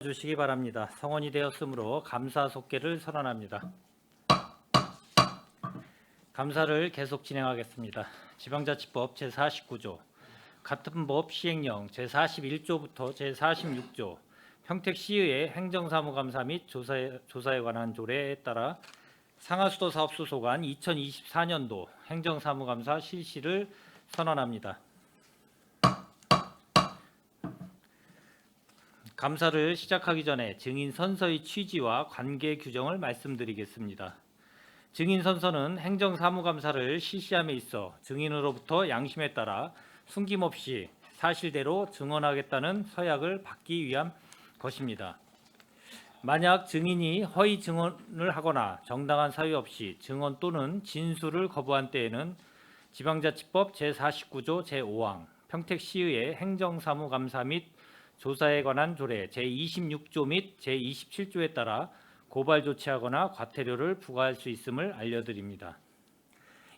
주시기 바랍니다. 성원이 되었으므로 감사 속계를 선언합니다. 감사를 계속 진행하겠습니다. 지방자치법 제49조, 같은 법 시행령 제41조부터 제46조, 평택시의회 행정사무감사 및 조사에 관한 조례에 따라 상하수도 사업수소관 2024년도 행정사무감사 실시를 선언합니다. 감사를 시작하기 전에 증인 선서의 취지와 관계 규정을 말씀드리겠습니다. 증인 선서는 행정사무감사를 실시함에 있어 증인으로부터 양심에 따라 숨김없이 사실대로 증언하겠다는 서약을 받기 위한 것입니다. 만약 증인이 허위 증언을 하거나 정당한 사유 없이 증언 또는 진술을 거부한 때에는 지방자치법 제49조 제5항, 평택시의회 행정사무감사 및 조사에 관한 조례 제26조 및 제27조에 따라 고발 조치하거나 과태료를 부과할 수 있음을 알려드립니다.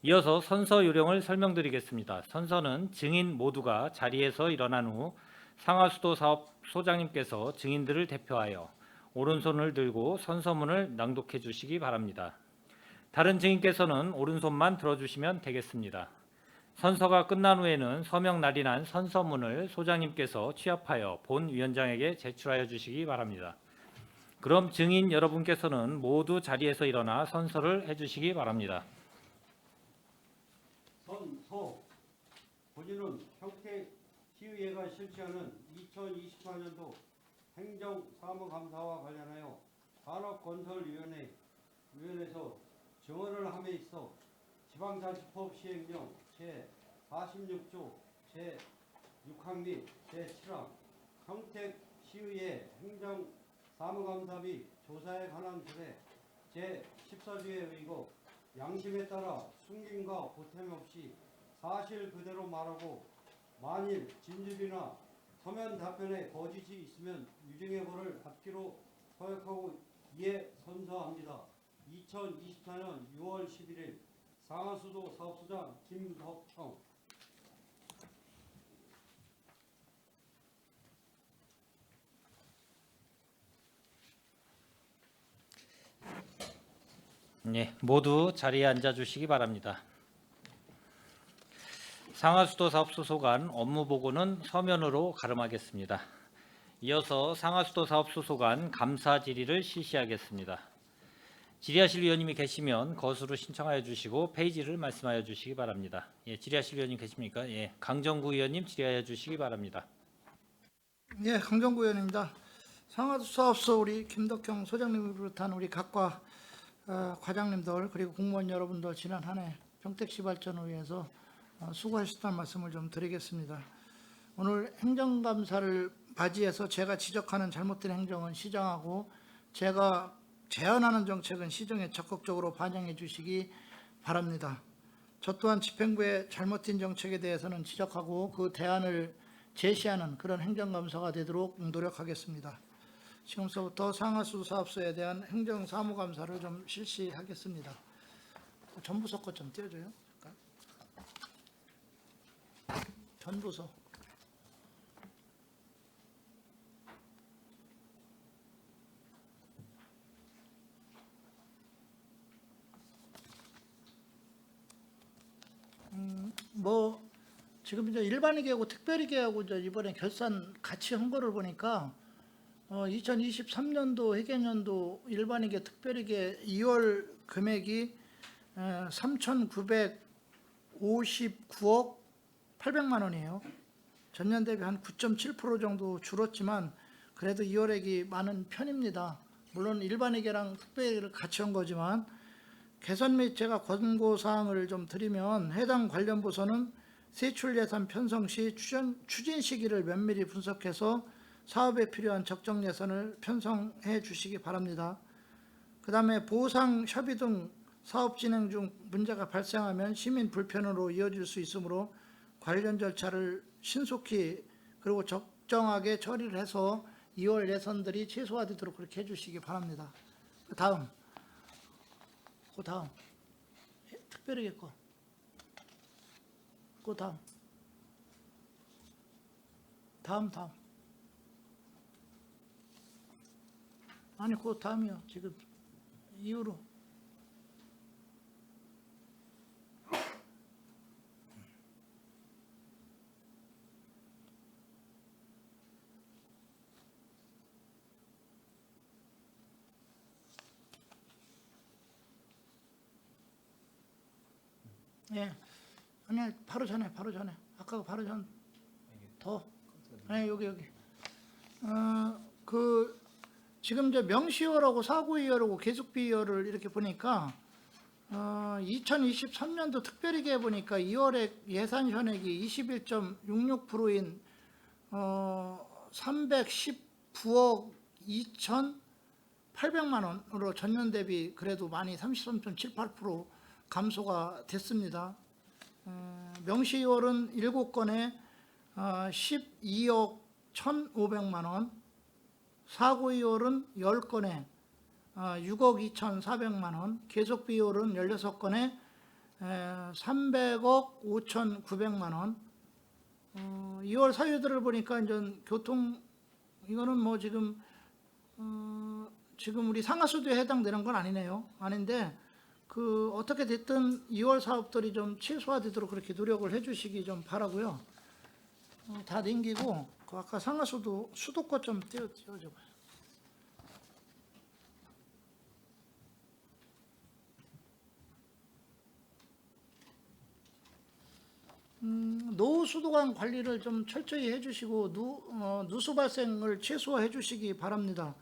이어서 선서 요령을 설명드리겠습니다. 선서는 증인 모두가 자리에서 일어난 후 상하수도 사업 소장님께서 증인들을 대표하여 오른손을 들고 선서문을 낭독해 주시기 바랍니다. 다른 증인께서는 오른손만 들어주시면 되겠습니다. 선서가 끝난 후에는 서명 날인한 선서문을 소장님께서 취합하여 본 위원장에게 제출하여 주시기 바랍니다. 그럼 증인 여러분께서는 모두 자리에서 일어나 선서를 해주시기 바랍니다. 선서. 본인은 평택시의회가 실시하는 2024년도 행정사무감사와 관련하여 산업건설위원회에서 증언을 함에 있어 지방자치법 시행령 제46조 제6항 및 제7항 평택시의회 행정사무감사 및 조사에 관한 조례 제14조에 의거 양심에 따라 숨김과 보탬 없이 사실 그대로 말하고 만일 진술이나 서면 답변에 거짓이 있으면 유증의 벌을 받기로 서약하고 이에 선서합니다. 2024년 6월 11일 상하수도 사업소장 김덕형. 네, 모두 자리에 앉아 주시기 바랍니다. 상하수도 사업소소관 업무보고는 서면으로 가름하겠습니다. 이어서 상하수도 사업소소관 감사 질의를 실시하겠습니다. 질의하실 위원님이 계시면 거수로 신청하여 주시고 페이지를 말씀하여 주시기 바랍니다. 예, 질의하실 위원님 계십니까? 예, 강정구 의원님 질의하여 주시기 바랍니다. 예, 강정구 의원입니다. 상하수도 사업소 우리 김덕형 소장님을 비롯한 우리 각과 과장님들 그리고 공무원 여러분들 지난 한 해 평택시 발전을 위해서 수고하셨다는 말씀을 좀 드리겠습니다. 오늘 행정감사를 맞이해서 제가 지적하는 잘못된 행정은 시정하고 제가 제안하는 정책은 시정에 적극적으로 반영해 주시기 바랍니다. 저 또한 집행부의 잘못된 정책에 대해서는 지적하고 그 대안을 제시하는 그런 행정감사가 되도록 노력하겠습니다. 지금서부터 상하수도 사업소에 대한 행정사무감사를 좀 실시하겠습니다. 전부서 것 좀 띄워줘요. 전부서. 지금 이제 일반회계하고 특별회계하고 이제 이번에 결산 같이 한 거를 보니까 2023년도 회계년도 일반회계 특별회계 2월 금액이 3,959억 800만 원이에요. 전년 대비 한 9.7% 정도 줄었지만 그래도 2월액이 많은 편입니다. 물론 일반회계랑 특별회계를 같이 한 거지만 개선 및 제가 권고사항을 좀 드리면 해당 관련 부서는 세출 예산 편성 시 추진 시기를 면밀히 분석해서 사업에 필요한 적정 예산을 편성해 주시기 바랍니다. 그 다음에 보상, 협의 등 사업 진행 중 문제가 발생하면 시민 불편으로 이어질 수 있으므로 관련 절차를 신속히 그리고 적정하게 처리를 해서 2월 예산들이 최소화되도록 그렇게 해주시기 바랍니다. 그 다음 특별하게 그 다음 아니 그 다음이요. 지금 이후로. 예. 아니 바로 전에 아까 바로 전 더. 네, 여기. 그 지금 이제 명시효라고 사고이율하고 계속비율을 이렇게 보니까 2023년도 특별히게 보니까 2월에 예산 현액이 21.66%인 319억 2,800만 원으로 전년 대비 그래도 많이 33.78% 감소가 됐습니다. 명시이율은 7건에 12억 1,500만 원, 사고이율은 10건에 6억 2,400만 원, 계속비율은 16건에 300억 5,900만 원. 2월 사유들을 보니까 이제 교통 이거는 뭐 지금 우리 상하수도에 해당되는 건 아니네요. 아닌데 그 어떻게 됐든 2월 사업들이 좀 최소화되도록 그렇게 노력을 해주시기 좀 바라고요. 다 넘기고 그 아까 상하수도 수도권 좀 띄워줘봐요. 노후 수도관 관리를 좀 철저히 해주시고 누수 발생을 최소화해 주시기 바랍니다.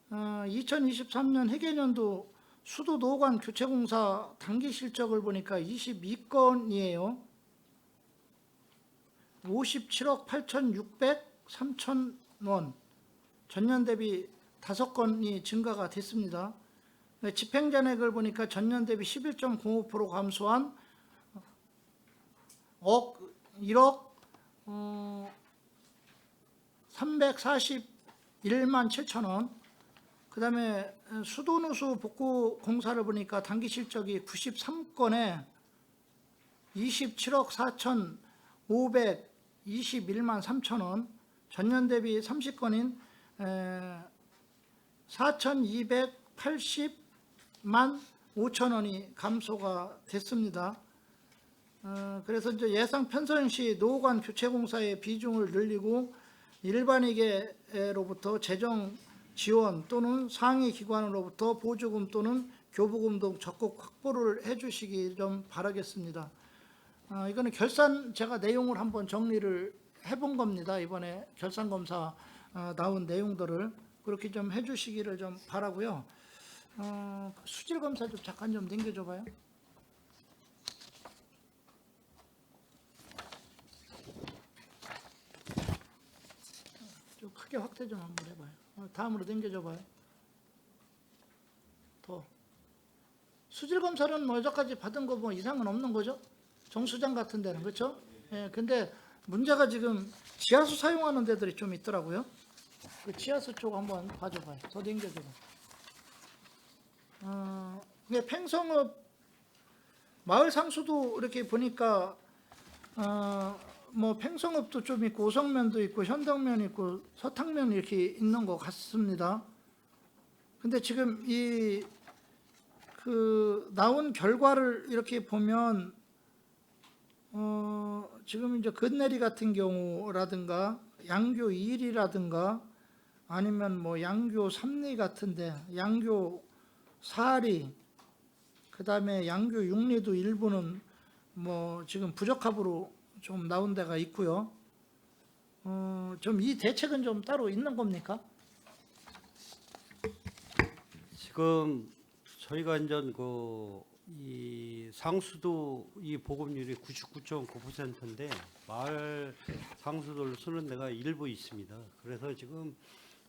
2023년 회계년도 수도 노관 교체공사 단기 실적을 보니까 22건이에요. 57억 8,603천 원, 전년 대비 5건이 증가가 됐습니다. 집행잔액을 보니까 전년 대비 11.05% 감소한 1억 341만 7천 원. 그 다음에 수도누수 복구 공사를 보니까 단기 실적이 93건에 27억 4,521만 3천 원, 전년 대비 30건인 4,280만 5천 원이 감소가 됐습니다. 그래서 이제 예상 편성 시 노관 교체 공사의 비중을 늘리고 일반회계로부터 재정 지원 또는 상위 기관으로부터 보조금 또는 교부금 등 적극 확보를 해주시기 좀 바라겠습니다. 이거는 결산 제가 내용을 한번 정리를 해본 겁니다. 이번에 결산 검사 나온 내용들을 그렇게 좀 해주시기를 좀 바라고요. 수질 검사 좀 잠깐 좀 넘겨줘봐요. 좀 크게 확대 좀 한번 해봐요. 다음으로 넘겨줘봐요. 더. 수질 검사는 뭐 여기까지 받은 거 뭐 이상은 없는 거죠? 정수장 같은 데는 그렇죠? 예, 근데 문제가 지금 지하수 사용하는 데들이 좀 있더라고요. 그 지하수 쪽 한번 봐줘봐요. 더 넘겨줘봐. 이게 팽성읍 마을 상수도 이렇게 보니까 뭐 팽성읍도 좀 있고 오성면도 있고 현덕면 있고 서탕면 이렇게 있는 것 같습니다. 근데 지금 이 그 나온 결과를 이렇게 보면 지금 이제 건내리 같은 경우라든가 양교 1이라든가 아니면 뭐 양교 3리 같은데 양교 4리 그다음에 양교 6리도 일부는 뭐 지금 부적합으로 좀 나온 데가 있고요. 좀 이 대책은 좀 따로 있는 겁니까? 지금 저희가 이제 이 상수도 이 보급률이 99.9%인데 마을 상수도를 쓰는 데가 일부 있습니다. 그래서 지금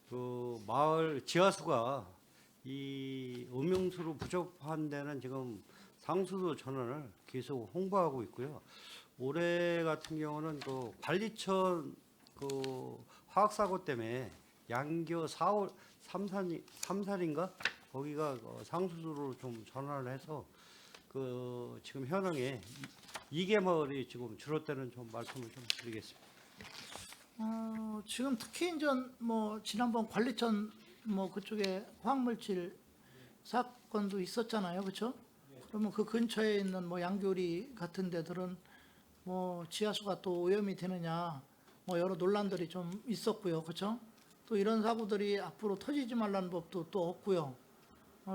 그 마을 지하수가 이 음용수로 부족한 데는 지금 상수도 전환을 계속 홍보하고 있고요. 올해 같은 경우는 그 관리천 그 화학사고 때문에 양교 4월 3살인가 거기가 상수도로 좀 전환을 해서 그 지금 현황에 2개 마을이 지금 줄었다는 좀 말씀을 좀 드리겠습니다. 지금 특히 이제 뭐 지난번 관리천 뭐 그쪽에 화학물질 사건도 있었잖아요, 그렇죠? 그러면 그 근처에 있는 뭐 양교리 같은 데들은 뭐 지하수가 또 오염이 되느냐, 뭐 여러 논란들이 좀 있었고요, 그렇죠? 또 이런 사고들이 앞으로 터지지 말라는 법도 또 없고요.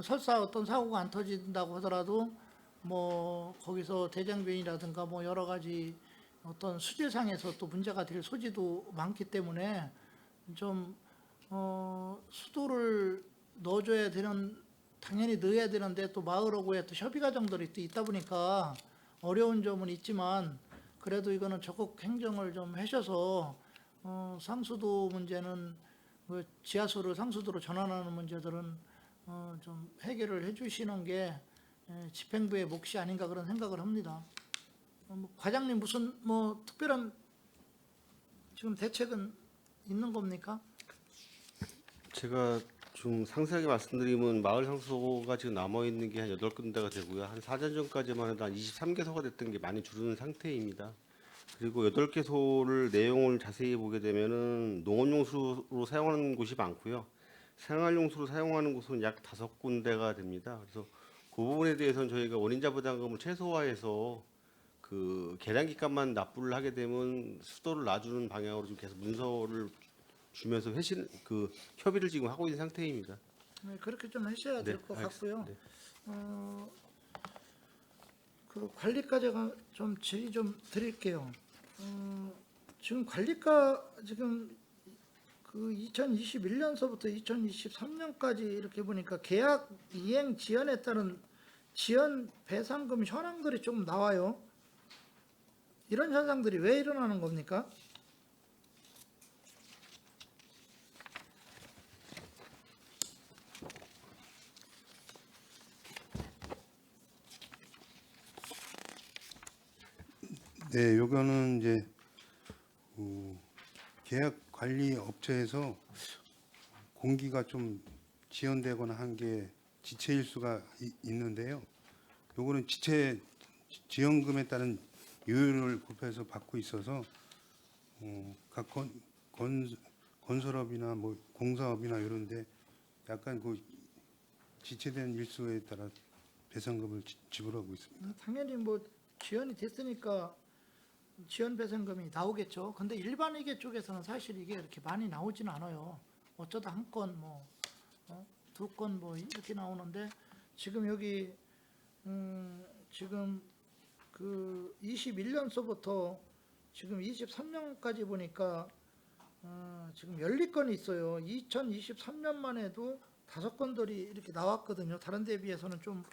설사 어떤 사고가 안 터진다고 하더라도 뭐 거기서 대장변이라든가 뭐 여러 가지 어떤 수질상에서 또 문제가 될 소지도 많기 때문에 좀 수도를 넣어줘야 되는, 당연히 넣어야 되는데 또 마을하고의 또 협의 과정들이 또 있다 보니까 어려운 점은 있지만 그래도 이거는 적극 행정을 좀 하셔서 상수도 문제는 그 지하수를 상수도로 전환하는 문제들은 좀 해결을 해주시는 게 집행부의 몫이 아닌가 그런 생각을 합니다. 뭐 과장님 무슨 뭐 특별한 지금 대책은 있는 겁니까? 제가 좀 상세하게 말씀드리면 마을 상수도가 지금 남아 있는 게 한 8군데가 되고요. 한 4년 전까지만 해도 한 23개소가 됐던 게 많이 줄은 상태입니다. 그리고 8개소를 내용을 자세히 보게 되면은 농업용수로 사용하는 곳이 많고요. 생활용수로 사용하는 곳은 약 5군데가 됩니다. 그래서 그 부분에 대해서는 저희가 원인자 부담금을 최소화해서 그 계량기값만 납부를 하게 되면 수도를 놔주는 방향으로 좀 계속 문서를 주면서 협의를 지금 하고 있는 상태입니다. 네, 그렇게 좀 하셔야 될 것 같고요. 네. 그 관리과 제가 좀 질의 좀 드릴게요. 지금 관리과 지금 그 2021년서부터 2023년까지 이렇게 보니까 계약 이행 지연에 따른 지연 배상금 현황들이 좀 나와요. 이런 현상들이 왜 일어나는 겁니까? 네, 요거는 이제 계약 관리 업체에서 공기가 좀 지연되거나 한 게 지체일 수가 있는데요. 요거는 지연금에 따른 요율을 곱해서 받고 있어서 각 건설업이나 뭐 공사업이나 이런데 약간 그 지체된 일수에 따라 배상금을 지불하고 있습니다. 당연히 뭐 지연이 됐으니까 지연 배상금이 나오겠죠. 근데 일반 회계 쪽에서는 사실 이게 이렇게 많이 나오지는 않아요. 어쩌다 한 건 뭐, 두 건 뭐 이렇게 나오는데 지금 여기 지금 그 21년서부터 지금 23년까지 보니까 지금 12건이 있어요. 2023년만 해도 5건들이 이렇게 나왔거든요. 다른 데에 비해서는 좀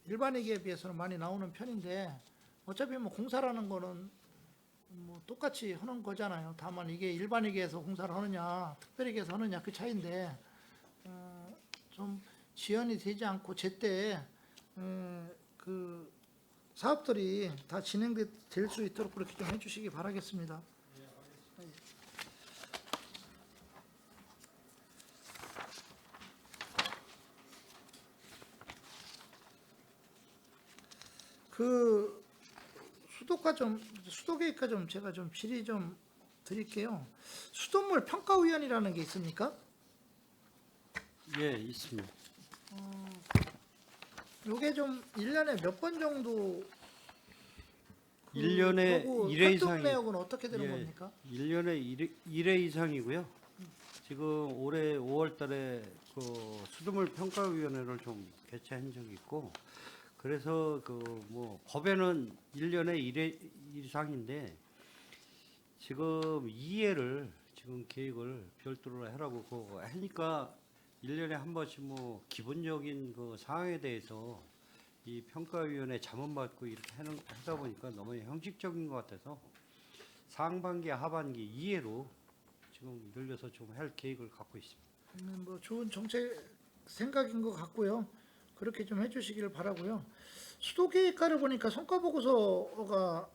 일반 회계에 비해서는 많이 나오는 편인데 어차피 뭐 공사라는 거는 뭐 똑같이 하는 거잖아요. 다만 이게 일반 회계에서 공사를 하느냐 특별 회계에서 하느냐 그 차이인데 좀 지연이 되지 않고 제때 그 사업들이 다 진행될 수 있도록 그렇게 좀 해주시기 바라겠습니다. 그 수도계획과 좀 제가 좀 질의 좀 드릴게요. 수돗물 평가위원이라는 게 있습니까? 예, 있습니다. 요게 좀 1년에 몇 번 정도 1년에 요거 1회 활동 이상이 내역은 어떻게 되는 예, 겁니까? 1년에 1회 이상이고요. 지금 올해 5월 달에 그 수돗물 평가위원회를 좀 개최한 적이 있고 그래서 그 뭐 법에는 1년에 1회 이상인데 지금 2회를 지금 계획을 별도로 하라고 그거 하니까 1년에 한 번씩 뭐 기본적인 그 사항에 대해서 이 평가위원회 자문받고 이렇게 하다 보니까 너무 형식적인 것 같아서 상반기 하반기 2회로 지금 늘려서 좀 할 계획을 갖고 있습니다. 뭐 좋은 정책 생각인 것 같고요. 그렇게 좀 해주시기를 바라고요. 수도계획과를 보니까 성과보고서가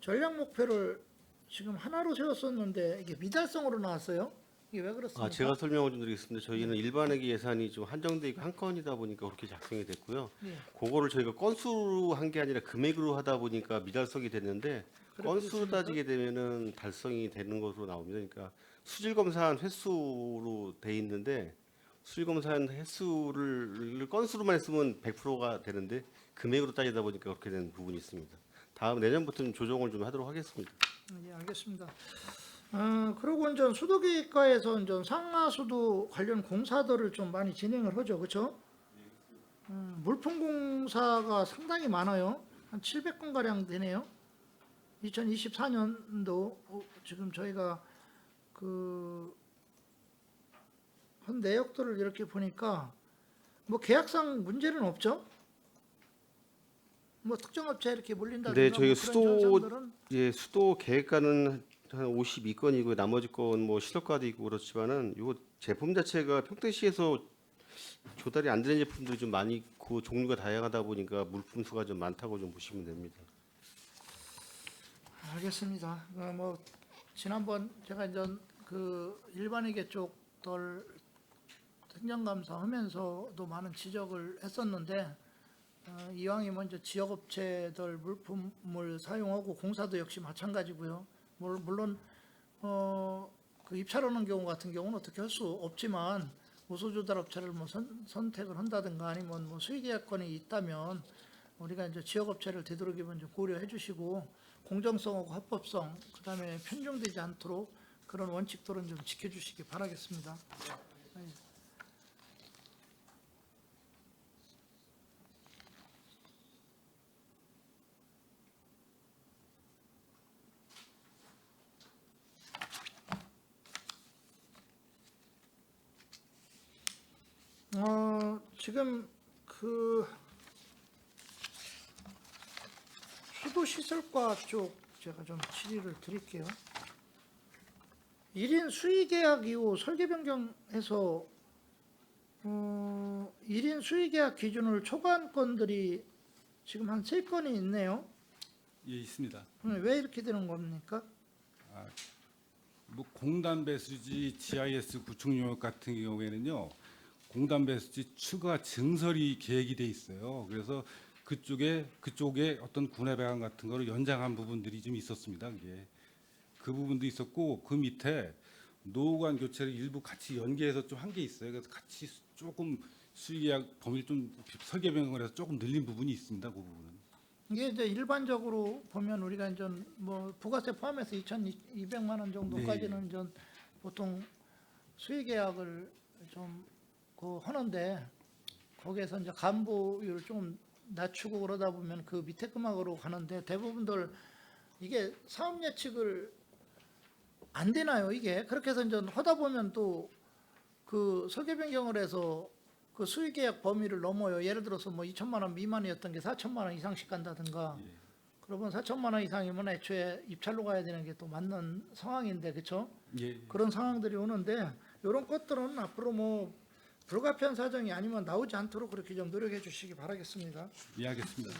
전략 목표를 지금 하나로 세웠었는데 이게 미달성으로 나왔어요. 이게 왜 그렇습니까? 제가 설명을 좀 드리겠습니다. 저희는 일반회계 예산이 좀 한정돼 있고 한 건이다 보니까 그렇게 작성이 됐고요. 예. 그거를 저희가 건수로 한 게 아니라 금액으로 하다 보니까 미달성이 됐는데 그렇게 건수로 됐습니까? 따지게 되면은 달성이 되는 것으로 나옵니다. 그러니까 수질 검사한 횟수로 돼 있는데 수질 검사한 횟수를 건수로만 했으면 100%가 되는데 금액으로 따지다 보니까 그렇게 된 부분이 있습니다. 다음 내년부터는 조정을 좀 하도록 하겠습니다. 예, 알겠습니다. 그리고 이제 수도기과에서 이제 상하수도 관련 공사들을 좀 많이 진행을 하죠, 그렇죠? 물품 공사가 상당히 많아요. 한 700건 가량 되네요. 2024년도 지금 저희가 그 한 내역들을 이렇게 보니까 뭐 계약상 문제는 없죠. 뭐 특정 업체 이렇게 몰린다든가 네, 저희 뭐 수도 그런 현상들은 예, 수도 계획가는 한 52건이고 나머지 건 뭐 시설과도 있고 그렇지만은 이거 제품 자체가 평택시에서 조달이 안 되는 제품들이 좀 많이 있고 종류가 다양하다 보니까 물품 수가 좀 많다고 좀 보시면 됩니다. 알겠습니다. 뭐 지난번 제가 이제 그 일반회계 쪽들 행정감사하면서도 많은 지적을 했었는데 이왕이 먼저 지역업체들 물품을 사용하고 공사도 역시 마찬가지고요. 물론 그 입찰하는 경우 같은 경우는 어떻게 할 수 없지만 우수조달업체를 뭐 선택을 한다든가 아니면 뭐 수의계약권이 있다면 우리가 이제 지역업체를 되도록이면 좀 고려해 주시고 공정성하고 합법성 그다음에 편중되지 않도록 그런 원칙들은 좀 지켜주시기 바라겠습니다. 지금 그 수도시설과 쪽 제가 좀 질의를 드릴게요. 1인 수의계약 이후 설계 변경해서 1인 수의계약 기준을 초과한 건들이 지금 한 3건이 있네요. 예, 있습니다. 왜 이렇게 되는 겁니까? 뭐 공단 배수지 GIS 구축 용역 같은 경우에는요, 공단 배수지 추가 증설이 계획이 돼 있어요. 그래서 그쪽에 어떤 군해 배관 같은 거를 연장한 부분들이 좀 있었습니다. 그게 그 부분도 있었고 그 밑에 노후관 교체를 일부 같이 연계해서 좀 한 게 있어요. 그래서 같이 조금 수의계약 범위를 좀 설계 변경을 해서 조금 늘린 부분이 있습니다. 그 부분은. 이게 이제 일반적으로 보면 우리가 이제 뭐 부가세 포함해서 2,200만 원 정도까지는 이제 보통 수의계약을 좀 그 하는데 거기에서 이제 간부율을 좀 낮추고 그러다 보면 그 밑에 금액으로 가는데 대부분들 이게 사업 예측을 안 되나요 이게 그렇게 해서 이제 하다 보면 또 그 설계 변경을 해서 그 수의계약 범위를 넘어요. 예를 들어서 뭐 2천만 원 미만이었던 게 4천만 원 이상씩 간다든가. 그러면 4천만 원 이상이면 애초에 입찰로 가야 되는 게 또 맞는 상황인데 그렇죠? 예. 그런 상황들이 오는데 이런 것들은 앞으로 뭐 불가피한 사정이 아니면 나오지 않도록 그렇게 좀 노력해 주시기 바라겠습니다. 이해하겠습니다.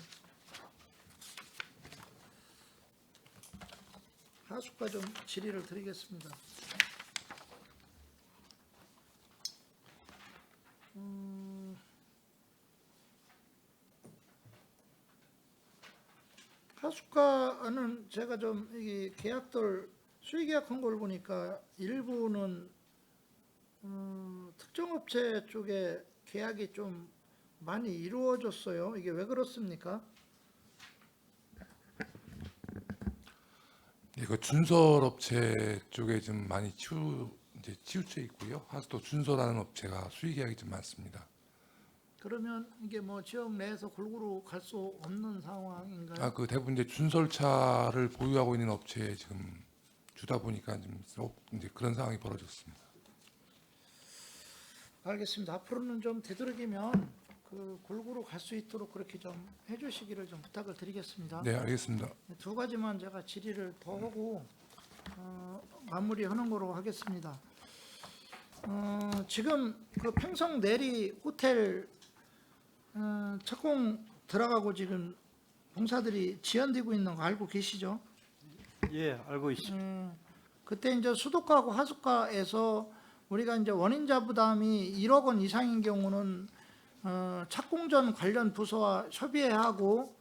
하수과 좀 질의를 드리겠습니다. 하수과는 제가 좀 이 계약들 수의계약한 걸 보니까 일부는 특정 업체 쪽에 계약이 좀 많이 이루어졌어요. 이게 왜 그렇습니까? 이거 준설업체 쪽에 좀 많이 치우쳐 있고요. 하수도 준설하는 업체가 수의계약이 좀 많습니다. 그러면 이게 뭐 지역 내에서 골고루 갈 수 없는 상황인가요? 그 대부분 이제 준설차를 보유하고 있는 업체에 지금 주다 보니까 좀 이제 그런 상황이 벌어졌습니다. 알겠습니다. 앞으로는 좀 되도록이면 그 골고루 갈 수 있도록 그렇게 좀 해주시기를 좀 부탁을 드리겠습니다. 네, 알겠습니다. 두 가지만 제가 질의를 더 하고 마무리하는 거로 하겠습니다. 지금 그 평성 내리 호텔 착공 들어가고 지금 공사들이 지연되고 있는 거 알고 계시죠? 예, 알고 있습니다. 그때 이제 수도과하고 하수과에서 우리가 이제 원인자 부담이 1억 원 이상인 경우는 착공 전 관련 부서와 협의해야 하고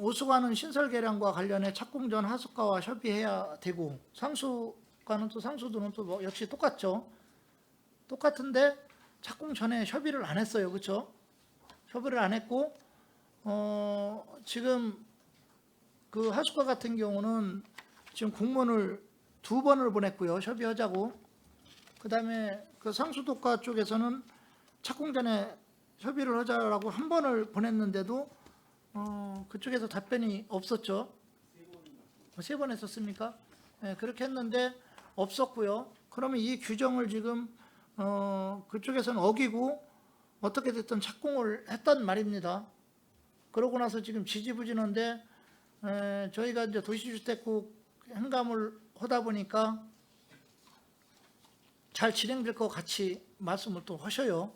오수관은 신설 계량과 관련해 착공 전 하수과와 협의해야 되고 상수과 하수과는 또 상수도는 또 뭐 역시 똑같죠. 똑같은데 착공 전에 협의를 안 했어요. 그렇죠? 협의를 안 했고 지금 그 하수과 같은 경우는 지금 공문을 2번을 보냈고요. 협의하자고. 그다음에 그 상수도과 쪽에서는 착공 전에 협의를 하자라고 1번을 보냈는데도 그쪽에서 답변이 없었죠. 3번 했었습니까? 네, 그렇게 했는데 없었고요. 그러면 이 규정을 지금 그쪽에서는 어기고 어떻게 됐든 착공을 했단 말입니다. 그러고 나서 지금 지지부진한데 저희가 이제 도시주택국 행감을 하다 보니까 잘 진행될 것 같이 말씀을 또 하셔요.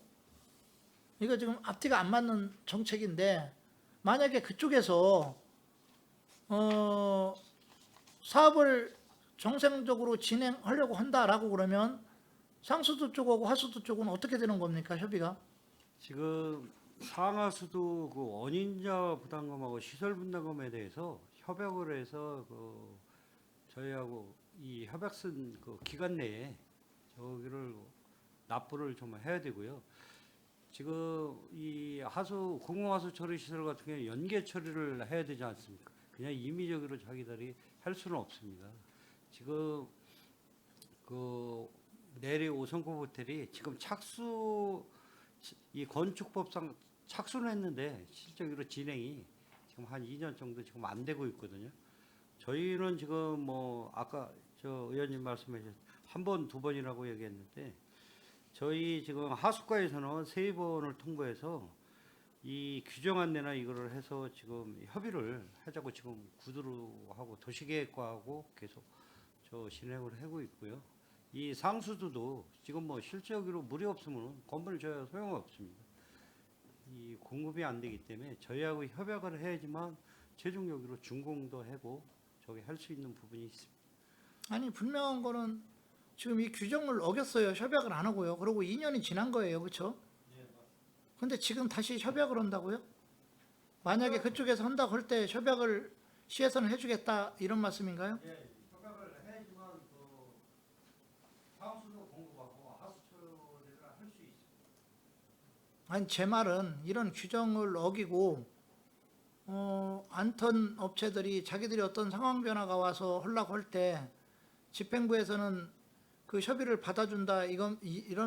이거 지금 앞뒤가 안 맞는 정책인데 만약에 그쪽에서 사업을 정상적으로 진행하려고 한다라고 그러면 상수도 쪽하고 하수도 쪽은 어떻게 되는 겁니까, 협의가? 지금 상하수도 그 원인자 부담금하고 시설 분담금에 대해서 협약을 해서 그 저희하고 이 협약 쓴 그 기간 내에 저기를 납부를 좀 해야 되고요. 지금 이 공공하수 처리 시설 같은 경우 연계 처리를 해야 되지 않습니까? 그냥 임의적으로 자기들이 할 수는 없습니다. 지금 그 내리 5성급 호텔이 지금 이 건축법상 착수는 했는데 실질적으로 진행이 지금 한 2년 정도 지금 안 되고 있거든요. 저희는 지금 뭐 아까 저 의원님 말씀하신 1번, 2번이라고 얘기했는데 저희 지금 하수과에서는 3번을 통보해서 이 규정 안내나 이거를 해서 지금 협의를 하자고 지금 구두로하고 도시계획과하고 계속 저 진행을 하고 있고요. 이 상수도도 지금 뭐 실질적으로 물이 없으면 건물을 줘야 소용없습니다. 이 공급이 안 되기 때문에 저희하고 협약을 해야지만 최종적으로 준공도 하고 저기 할 수 있는 부분이 있습니다. 아니 분명한 거는 지금 이 규정을 어겼어요. 협약을 안 하고요. 그리고 2년이 지난 거예요. 그렇죠? 근데 지금 다시 협약을 한다고요? 만약에 그쪽에서 한다고 할 때 협약을 시에서는 해주겠다 이런 말씀인가요? 예, 협약을 해야지만 그 상수도 공급하고 하수 처리를 할 수 있습니다. 아니 제 말은 이런 규정을 어기고 안턴 업체들이 자기들이 어떤 상황 변화가 와서 하려고 할 때 집행부에서는 그 협의를 받아준다 이런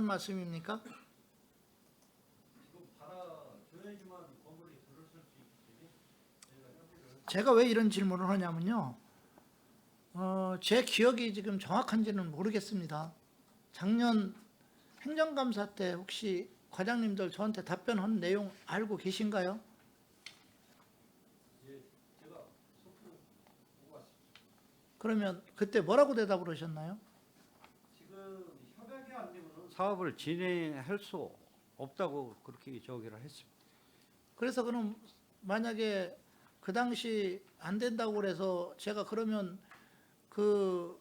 말씀입니까? 지금 받아줘야지만 건물이 들어설 수 있기 때문에 저희가 협의를 제가 왜 이런 질문을 하냐면요. 제 기억이 지금 정확한지는 모르겠습니다. 작년 행정감사 때 혹시 과장님들 저한테 답변한 내용 알고 계신가요? 그러면 그때 뭐라고 대답을 하셨나요? 지금 협약이 안 되면 사업을 진행할 수 없다고 그렇게 저기를 했습니다. 그래서 그럼 만약에 그 당시 안 된다고 그래서 제가 그러면 그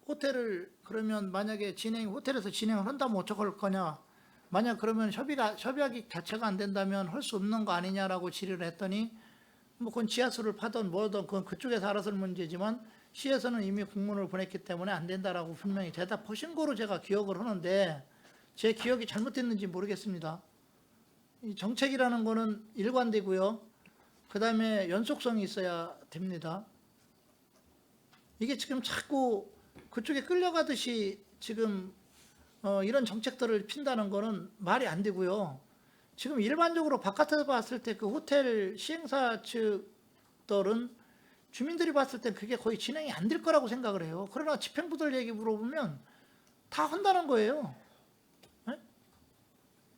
호텔을 그러면 만약에 호텔에서 진행을 한다면 어떡할 거냐? 만약 그러면 협약이 자체가 안 된다면 할 수 없는 거 아니냐라고 질의를 했더니 뭐 그건 지하수를 파든 뭐든 그건 그쪽에서 알아서 문제지만 시에서는 이미 공문을 보냈기 때문에 안 된다라고 분명히 대답하신 거로 제가 기억을 하는데 제 기억이 잘못됐는지 모르겠습니다. 이 정책이라는 거는 일관되고요. 그 다음에 연속성이 있어야 됩니다. 이게 지금 자꾸 그쪽에 끌려가듯이 지금 이런 정책들을 핀다는 거는 말이 안 되고요. 지금 일반적으로 바깥에서 봤을 때 그 호텔 시행사 측들은 주민들이 봤을 때 그게 거의 진행이 안 될 거라고 생각을 해요. 그러나 집행부들 얘기 물어보면 다 한다는 거예요. 네?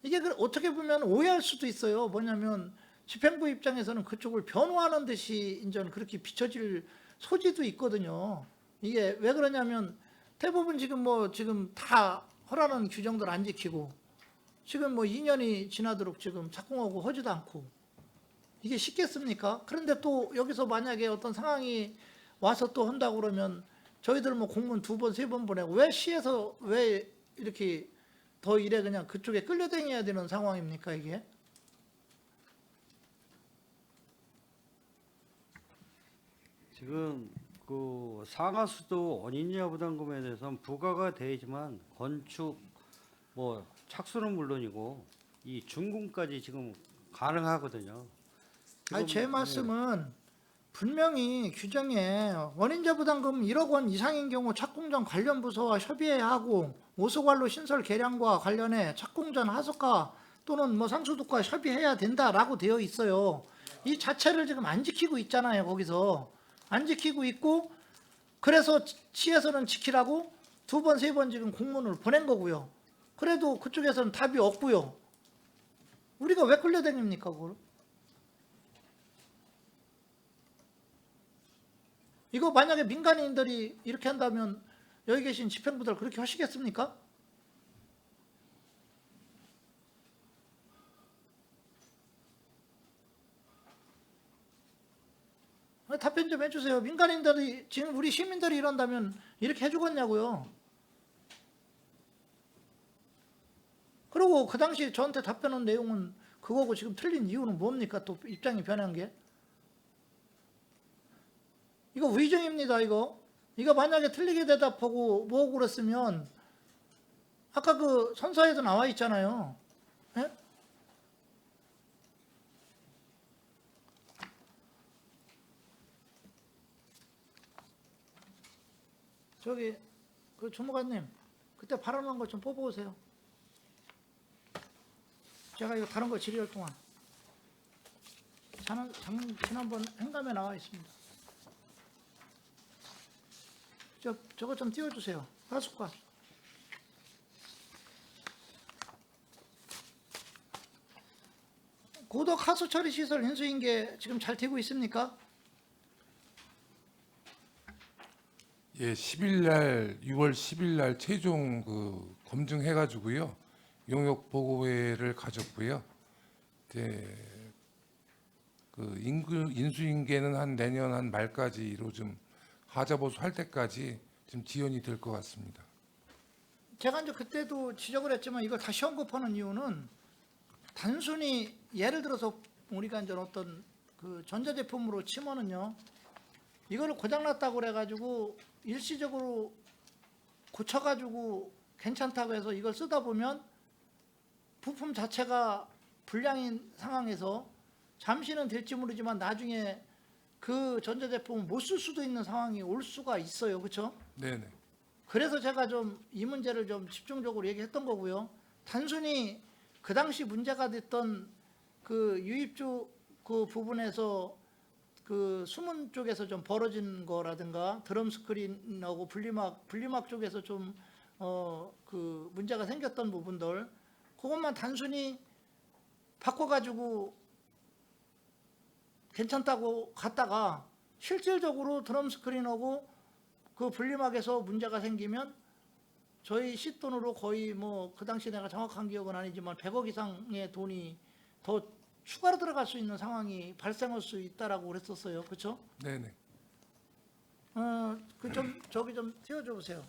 이게 어떻게 보면 오해할 수도 있어요. 뭐냐면 집행부 입장에서는 그쪽을 변호하는 듯이 이제 그렇게 비춰질 소지도 있거든요. 이게 왜 그러냐면 대부분 지금 다 허라는 규정들 안 지키고 지금 뭐 2년이 지나도록 지금 착공하고 하지도 않고 이게 쉽겠습니까? 그런데 또 여기서 만약에 어떤 상황이 와서 또 한다고 그러면 저희들 뭐 공문 2번, 3번 보내고 왜 시에서 왜 이렇게 더 이래 그냥 그쪽에 끌려다녀야 되는 상황입니까 이게? 지금 그 상하수도 원인이하 부담금에 대해서는 부과가 되지만 건축 뭐 착수는 물론이고 이 준공까지 지금 가능하거든요. 아니 제 지금, 말씀은 분명히 규정에 원인자 부담금 1억 원 이상인 경우 착공전 관련 부서와 협의해야 하고 오수관로 신설 개량과 관련해 착공전 하수과 또는 뭐 상수도과 협의해야 된다라고 되어 있어요. 이 자체를 지금 안 지키고 있잖아요. 거기서 안 지키고 있고 그래서 시에서는 지키라고 2번, 3번 지금 공문을 보낸 거고요. 그래도 그쪽에서는 답이 없고요. 우리가 왜 끌려다닙니까 그걸? 이거 만약에 민간인들이 이렇게 한다면 여기 계신 집행부들 그렇게 하시겠습니까? 답변 좀 해주세요. 민간인들이 지금 우리 시민들이 이런다면 이렇게 해주겠냐고요. 그리고 그 당시 저한테 답변한 내용은 그거고 지금 틀린 이유는 뭡니까? 또 입장이 변한 게. 이거 위증입니다. 이거 만약에 틀리게 대답하고 뭐고 그랬으면 아까 그 선서에도 나와 있잖아요. 예? 저기 그 주무관님 그때 발언한 거 좀 뽑아오세요. 제가 이거 다른 거 질의할 동안 지난번 행감에 나와 있습니다. 저거 좀 띄워주세요. 하수관. 고덕 하수 처리 시설 인수인계 지금 잘 되고 있습니까? 예, 6월 10일 날 최종 그 검증해 가지고요. 용역 보고회를 가졌고요. 이제 그 인수인계는 한 내년 한 말까지로 좀 하자보수 할 때까지 좀 지연이 될 것 같습니다. 제가 이제 그때도 지적을 했지만 이걸 다시 언급하는 이유는 단순히 예를 들어서 우리가 이제 어떤 그 전자제품으로 치면은요, 이거를 고장났다고 그래가지고 일시적으로 고쳐가지고 괜찮다고 해서 이걸 쓰다 보면 부품 자체가 불량인 상황에서 잠시는 될지 모르지만 나중에 그 전자제품을 못 쓸 수도 있는 상황이 올 수가 있어요. 그렇죠? 네네. 그래서 제가 좀 이 문제를 좀 집중적으로 얘기했던 거고요. 단순히 그 당시 문제가 됐던 그 유입주 그 부분에서 그 수문 쪽에서 좀 벌어진 거라든가 드럼 스크린하고 분리막 쪽에서 좀 그 문제가 생겼던 부분들 그것만 단순히 바꿔가지고 괜찮다고 갔다가 실질적으로 드럼 스크린하고 그 분리막에서 문제가 생기면 저희 쉿돈으로 거의 뭐 그 당시 내가 정확한 기억은 아니지만 100억 이상의 돈이 더 추가로 들어갈 수 있는 상황이 발생할 수 있다라고 그랬었어요. 그렇죠? 네네. 그 좀 저기 좀 띄워줘 보세요.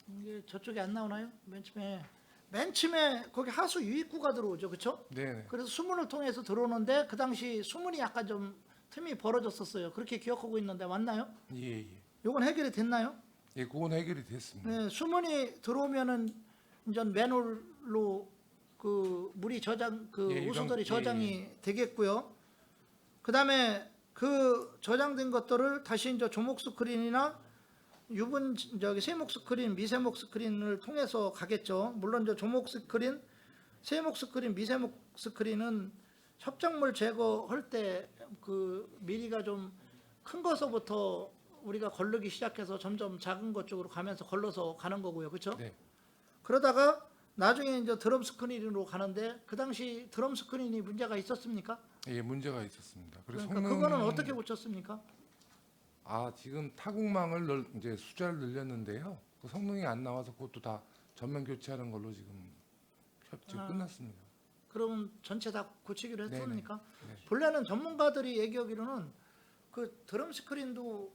이게 저쪽에 안 나오나요? 맨 처음에 거기 하수 유입구가 들어오죠, 그렇죠? 네네. 그래서 수문을 통해서 들어오는데 그 당시 수문이 약간 좀 틈이 벌어졌었어요. 그렇게 기억하고 있는데 맞나요? 예, 예. 요건 해결이 됐나요? 예, 그건 해결이 됐습니다. 네, 수문이 들어오면은 이제 맨홀로 그 물이 저장 그 예, 오수들이 예, 저장이 되겠고요. 그다음에 그 저장된 것들을 다시 이제 조목 스크린이나 유분 저기 세목 스크린, 미세목 스크린을 통해서 가겠죠. 물론 저 조목 스크린, 세목 스크린, 미세목 스크린은 협작물 제거할 때 그 미리가 좀 큰 것서부터 우리가 걸르기 시작해서 점점 작은 것 쪽으로 가면서 걸러서 가는 거고요. 그렇죠? 네. 그러다가 나중에 이제 드럼 스크린으로 가는데 그 당시 드럼 스크린이 문제가 있었습니까? 예, 문제가 있었습니다. 그래서 그러니까 그거는 어떻게 고쳤습니까? 지금 타국망을 이제 숫자를 늘렸는데요. 그 성능이 안 나와서 그것도 다 전면 교체하는 걸로 지금 끝났습니다. 그러면 전체 다 고치기로 네네. 했습니까? 네. 본래는 전문가들이 얘기하기로는 그 드럼 스크린도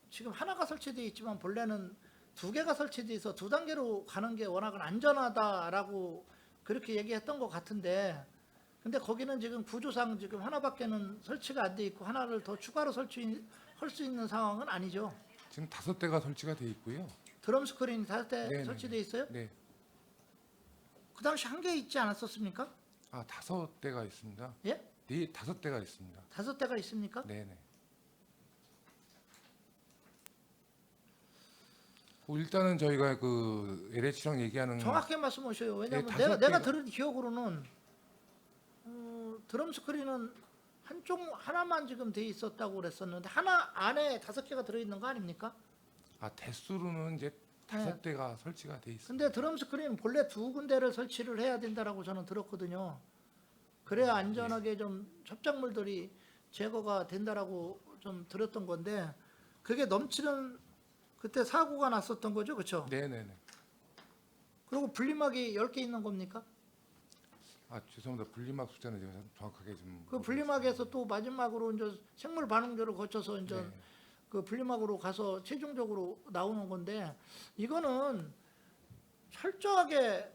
지금 하나가 설치되어 있지만 본래는 2개가 설치되어 있어 2단계로 가는 게 워낙은 안전하다라고 그렇게 얘기했던 것 같은데, 근데 거기는 지금 구조상 지금 하나밖에는 설치가 안 돼 있고 하나를 더 추가로 설치할 수 있는 상황은 아니죠. 지금 5대가 설치가 돼 있고요. 드럼 스크린이 5대 네네네. 설치돼 있어요? 네. 그 당시 한 개 있지 않았었습니까? 아, 5대가 있습니다. 예? 네, 5대가 있습니다. 5대가 있습니까? 네네. 일단은 저희가 그 LH랑 얘기하는 정확하게 말씀하셔요. 왜냐하면 네, 내가 5개가 들은 기억으로는 드럼 스크린은 하나만 지금 돼 있었다고 그랬었는데 하나 안에 5개가 들어있는 거 아닙니까? 대수로는 이제 네. 5대가 설치가 돼 있습니다. 근데 드럼 스크린은 본래 2군데를 설치를 해야 된다라고 저는 들었거든요. 그래야 안전하게 좀 첩작물들이 제거가 된다라고 좀 들었던 건데 그게 넘치는 그때 사고가 났었던 거죠, 그렇죠? 네네네. 그리고 분리막이 10개 있는 겁니까? 죄송합니다. 분리막 숫자는 제가 정확하게 좀 그 분리막에서 또 마지막으로 이제 생물 반응조를 거쳐서 이제 네. 그 분리막으로 가서 최종적으로 나오는 건데 이거는 철저하게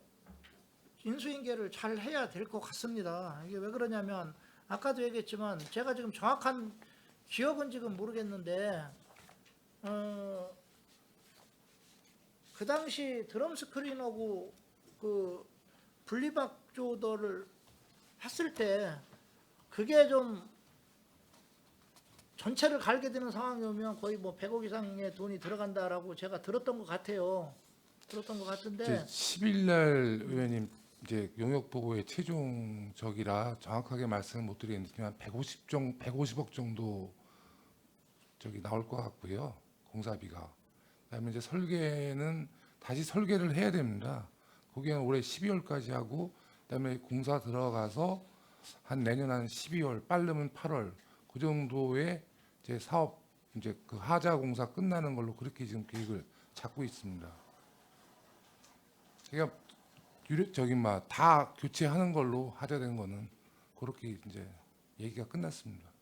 인수인계를 잘 해야 될 것 같습니다. 이게 왜 그러냐면 아까도 얘기했지만 제가 지금 정확한 기억은 지금 모르겠는데 그 당시 드럼 스크린하고 그 분리막조들을 했을 때 그게 좀 전체를 갈게 되는 상황이 오면 거의 뭐 100억 이상의 돈이 들어간다라고 제가 들었던 것 같아요. 들었던 것 같은데 10일 날 의원님 이제 용역 보고의 최종적이라 정확하게 말씀을 못 드리겠지만 150억 정도 나올 것 같고요. 공사비가. 그다음에 이제 설계는 다시 설계를 해야 됩니다. 거기는 올해 12월까지 하고 그다음에 공사 들어가서 한 내년 한 12월 빠르면 8월 그 정도에 이제 사업 이제 그 하자 공사 끝나는 걸로 그렇게 지금 계획을 잡고 있습니다. 그러니까 다 교체하는 걸로 하자된 거는 그렇게 이제 얘기가 끝났습니다.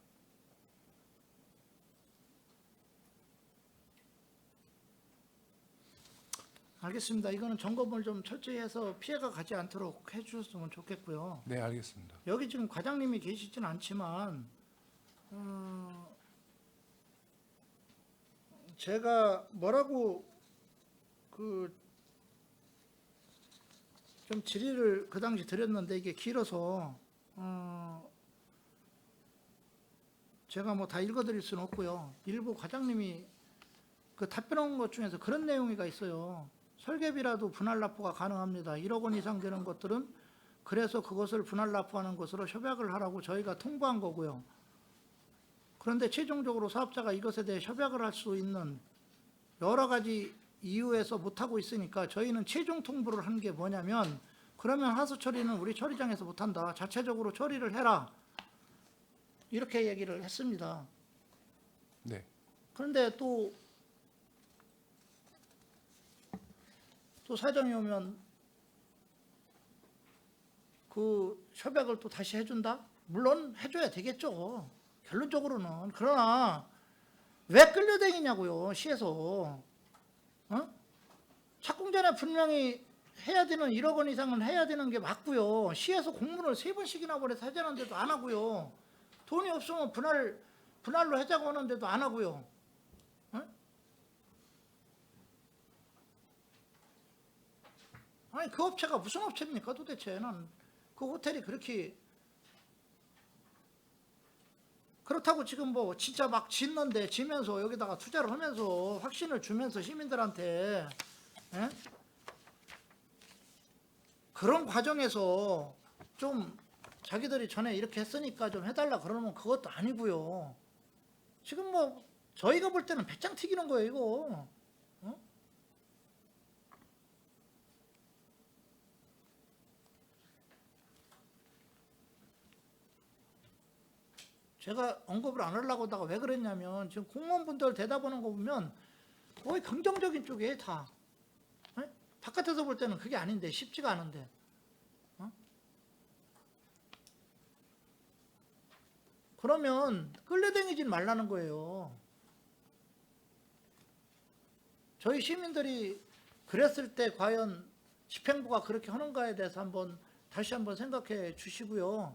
알겠습니다. 이거는 점검을 좀 철저히 해서 피해가 가지 않도록 해주셨으면 좋겠고요. 네, 알겠습니다. 여기 지금 과장님이 계시진 않지만 제가 뭐라고 좀 질의를 그 당시 드렸는데 이게 길어서 제가 뭐 다 읽어드릴 수는 없고요. 일부 과장님이 그 답변한 것 중에서 그런 내용이가 있어요. 설계비라도 분할 납부가 가능합니다. 1억 원 이상 되는 것들은 그래서 그것을 분할 납부하는 것으로 협약을 하라고 저희가 통보한 거고요. 그런데 최종적으로 사업자가 이것에 대해 협약을 할 수 있는 여러 가지 이유에서 못하고 있으니까 저희는 최종 통보를 한 게 뭐냐면 그러면 하수 처리는 우리 처리장에서 못한다. 자체적으로 처리를 해라. 이렇게 얘기를 했습니다. 네. 그런데 또 사정이 오면 그 협약을 또 다시 해준다? 물론 해줘야 되겠죠. 결론적으로는. 그러나 왜 끌려다니냐고요. 시에서. 착공전에 분명히 해야 되는 1억 원 이상은 해야 되는 게 맞고요. 시에서 공문을 3번씩이나 보내서 하자는데도 안 하고요. 돈이 없으면 분할로 하자고 하는데도 안 하고요. 아니 그 업체가 무슨 업체입니까 도대체는. 그 호텔이 그렇게 그렇다고 지금 뭐 진짜 막 짓는데 지면서 여기다가 투자를 하면서 확신을 주면서 시민들한테 그런 과정에서 좀 자기들이 전에 이렇게 했으니까 좀 해달라 그러면 그것도 아니고요. 지금 뭐 저희가 볼 때는 배짱 튀기는 거예요 이거. 제가 언급을 안 하려고 하다가 왜 그랬냐면 지금 공무원분들 대답하는 거 보면 거의 긍정적인 쪽이에요 다. 바깥에서 볼 때는 그게 아닌데 쉽지가 않은데. 그러면 끌려다니진 말라는 거예요. 저희 시민들이 그랬을 때 과연 집행부가 그렇게 하는가에 대해서 한번 다시 한번 생각해 주시고요.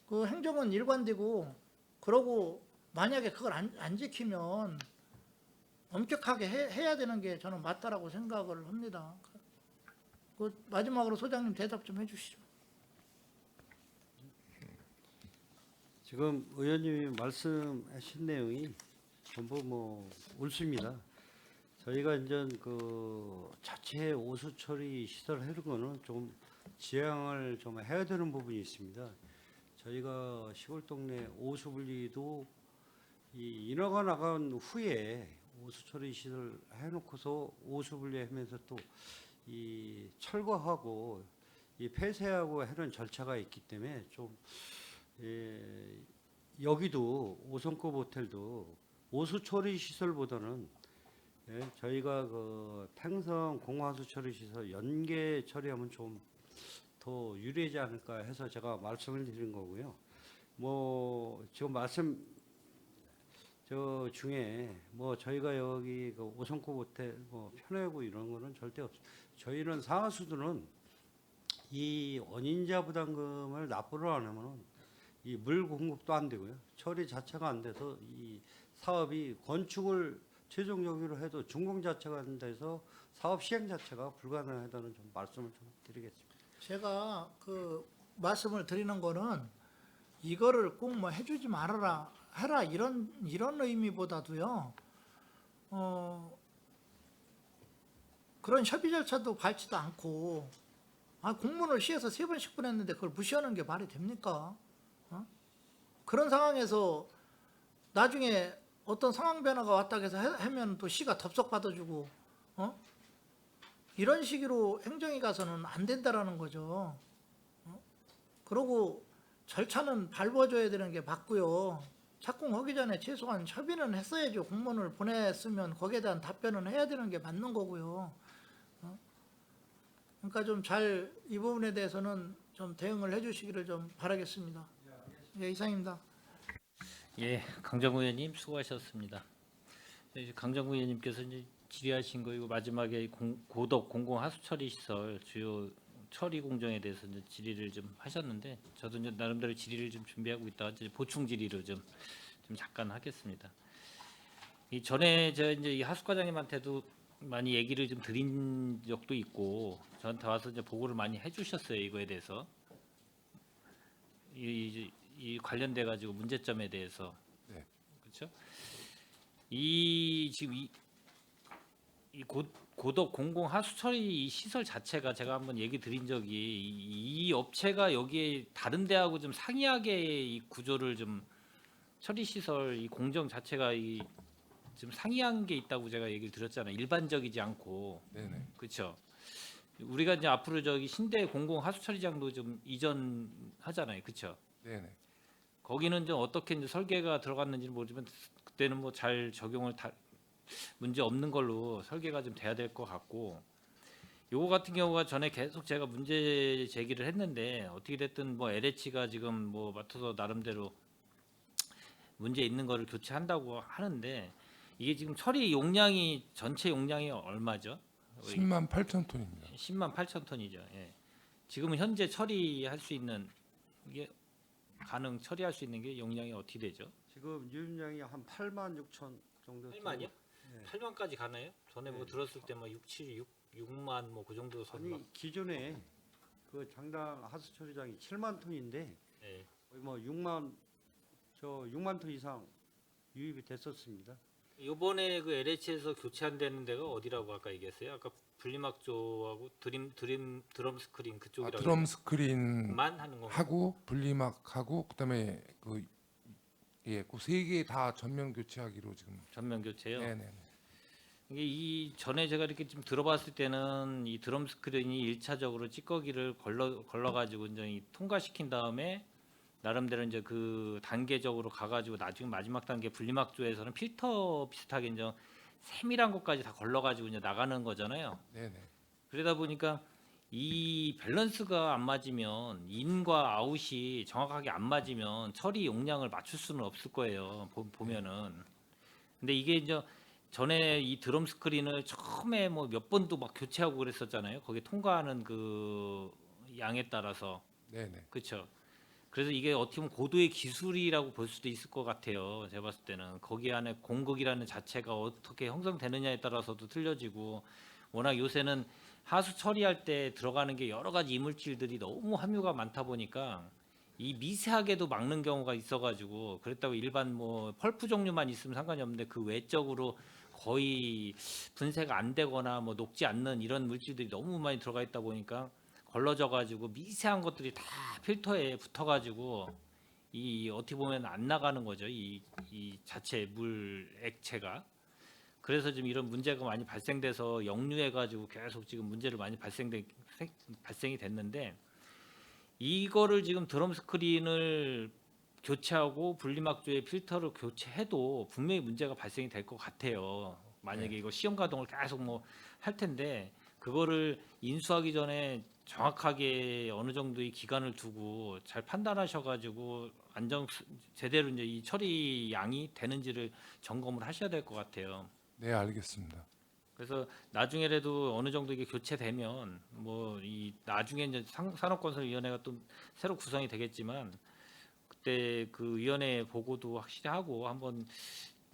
그 행정은 일관되고 그러고 만약에 그걸 안 지키면 엄격하게 해야 되는 게 저는 맞다라고 생각을 합니다. 그 마지막으로 소장님 대답 좀 해주시죠. 지금 의원님이 말씀하신 내용이 전부 뭐 옳습니다. 저희가 이제 그 자체 오수 처리 시설 하는 거는 좀 지양을 좀 해야 되는 부분이 있습니다. 저희가 시골 동네 오수 분리도 이 인허가 나간 후에 오수 처리 시설 해놓고서 오수 분리하면서 또 이 철거하고 이 폐쇄하고 하는 절차가 있기 때문에 좀 여기도 5성급 호텔도 오수 처리 시설보다는 저희가 그 팽성 공화수 처리 시설 연계 처리하면 좀 더 유리하지 않을까 해서 제가 말씀을 드린 거고요. 뭐 지금 말씀 저 중에 뭐 저희가 여기 그 5성급 호텔 뭐 편하고 이런 거는 절대 없어요. 저희는 상하수도는 이 원인자 부담금을 납부를 안 하면은 이 물 공급도 안 되고요. 처리 자체가 안 돼서 이 사업이 건축을 최종적으로 해도 준공 자체가 안 돼서 사업 시행 자체가 불가능하다는 좀 말씀을 좀 드리겠습니다. 제가 그 말씀을 드리는 거는 이거를 꼭 뭐 해주지 말아라 해라 이런 의미보다도요. 그런 협의 절차도 밟지도 않고 공문을 시에서 3번씩 보냈는데 그걸 무시하는 게 말이 됩니까? 그런 상황에서 나중에 어떤 상황 변화가 왔다 해서 하면 또 시가 덥석 받아주고 이런 식으로 행정위 가서는 안 된다라는 거죠. 그리고 절차는 밟아줘야 되는 게 맞고요. 착공하기 전에 최소한 협의는 했어야죠. 공문을 보냈으면 거기에 대한 답변은 해야 되는 게 맞는 거고요. 그러니까 좀 잘 이 부분에 대해서는 좀 대응을 해주시기를 좀 바라겠습니다. 예, 이상입니다. 예, 강정구 의원님 수고하셨습니다. 이제 강정구 의원님께서 이제 질의하신 거 이거 마지막에 고덕 공공 하수 처리 시설 주요 처리 공정에 대해서 이제 질의를 좀 하셨는데 저도 이제 나름대로 질의를 좀 준비하고 있다가 이제 보충 질의로 좀 잠깐 하겠습니다. 이 전에 제가 이제 이 하수 과장님한테도 많이 얘기를 좀 드린 적도 있고 저한테 와서 이제 보고를 많이 해주셨어요 이거에 대해서 이 관련돼 가지고 문제점에 대해서 네. 그렇죠? 이 지금 이 고덕 공공 하수 처리 시설 자체가 제가 한번 얘기 드린 적이 이 업체가 여기에 다른 데하고 좀 상이하게 이 구조를 좀 처리 시설 이 공정 자체가 좀 상이한 게 있다고 제가 얘기를 드렸잖아요. 일반적이지 않고 네네. 그렇죠. 우리가 이제 앞으로 저기 신대 공공 하수 처리장도 좀 이전하잖아요. 그렇죠. 네네. 거기는 좀 어떻게 이제 설계가 들어갔는지는 모르지만 그때는 뭐 잘 적용을 다 문제 없는 걸로 설계가 좀 돼야 될 것 같고 요거 같은 경우가 전에 계속 제가 문제 제기를 했는데 어떻게 됐든 뭐 LH가 지금 뭐 맡아서 나름대로 문제 있는 거를 교체한다고 하는데 이게 지금 처리 용량이 전체 용량이 얼마죠? 10만 8천 톤입니다. 10만 8천 톤이죠. 예. 지금은 현재 처리할 수 있는 이게 처리할 수 있는 게 용량이 어떻게 되죠? 지금 유입량이 한 8만 6천 정도. 8만이요? 네. 8만까지 가나요? 전에 뭐 네. 들었을 때 뭐 6만 뭐 그 정도 선 아니 기존에 그 장당 하수 처리장이 7만 톤인데 예. 거의 뭐 6만 톤 이상 유입이 됐었습니다. 이번에 그 LH에서 교체한다는 데가 어디라고 아까 얘기했어요? 아까 분리막조하고 드럼 스크린 그쪽이라고 드럼 스크린 만 하는 거. 하고 분리막하고 그다음에 그3 개 다 전면 교체하기로 지금. 전면 교체요. 네네. 이게 이 전에 제가 이렇게 좀 들어봤을 때는 이 드럼 스크린이 1차적으로 찌꺼기를 걸러 가지고 이제 통과시킨 다음에 나름대로 이제 그 단계적으로 가가지고 나중에 마지막 단계 분리막조에서는 필터 비슷하게 이제 세밀한 것까지 다 걸러가지고 이제 나가는 거잖아요. 네네. 그러다 보니까 이 밸런스가 안 맞으면 인과 아웃이 정확하게 안 맞으면 처리 용량을 맞출 수는 없을 거예요. 보면은. 근데 이게 이제 전에 이 드럼 스크린을 처음에 뭐 몇 번도 막 교체하고 그랬었잖아요. 거기 통과하는 그 양에 따라서. 네네. 그렇죠. 그래서 이게 어떻게 보면 고도의 기술이라고 볼 수도 있을 것 같아요. 제가 봤을 때는 거기 안에 공극이라는 자체가 어떻게 형성되느냐에 따라서도 틀려지고, 워낙 요새는 하수 처리할 때 들어가는 게 여러 가지 이물질들이 너무 함유가 많다 보니까 이 미세하게도 막는 경우가 있어가지고, 그랬다고 일반 뭐 펄프 종류만 있으면 상관이 없는데 그 외적으로 거의 분쇄가 안 되거나 뭐 녹지 않는 이런 물질들이 너무 많이 들어가 있다 보니까 걸러져가지고 미세한 것들이 다 필터에 붙어가지고 이 어떻게 보면 안 나가는 거죠. 이 자체 물 액체가. 그래서 지금 이런 문제가 많이 발생돼서 역류해가지고 계속 지금 문제를 많이 발생이 됐는데, 이거를 지금 드럼 스크린을 교체하고 분리막조의 필터를 교체해도 분명히 문제가 발생이 될 것 같아요. 만약에 이거 시험 가동을 계속 뭐 할 텐데, 그거를 인수하기 전에 정확하게 어느 정도의 기간을 두고 잘 판단하셔가지고 제대로 이제 이 처리 양이 되는지를 점검을 하셔야 될 것 같아요. 네, 알겠습니다. 그래서 나중에라도 어느 정도 이게 교체되면 뭐 이 나중에 이제 산업건설위원회가 또 새로 구성이 되겠지만, 그때 그 위원회 보고도 확실히 하고 한번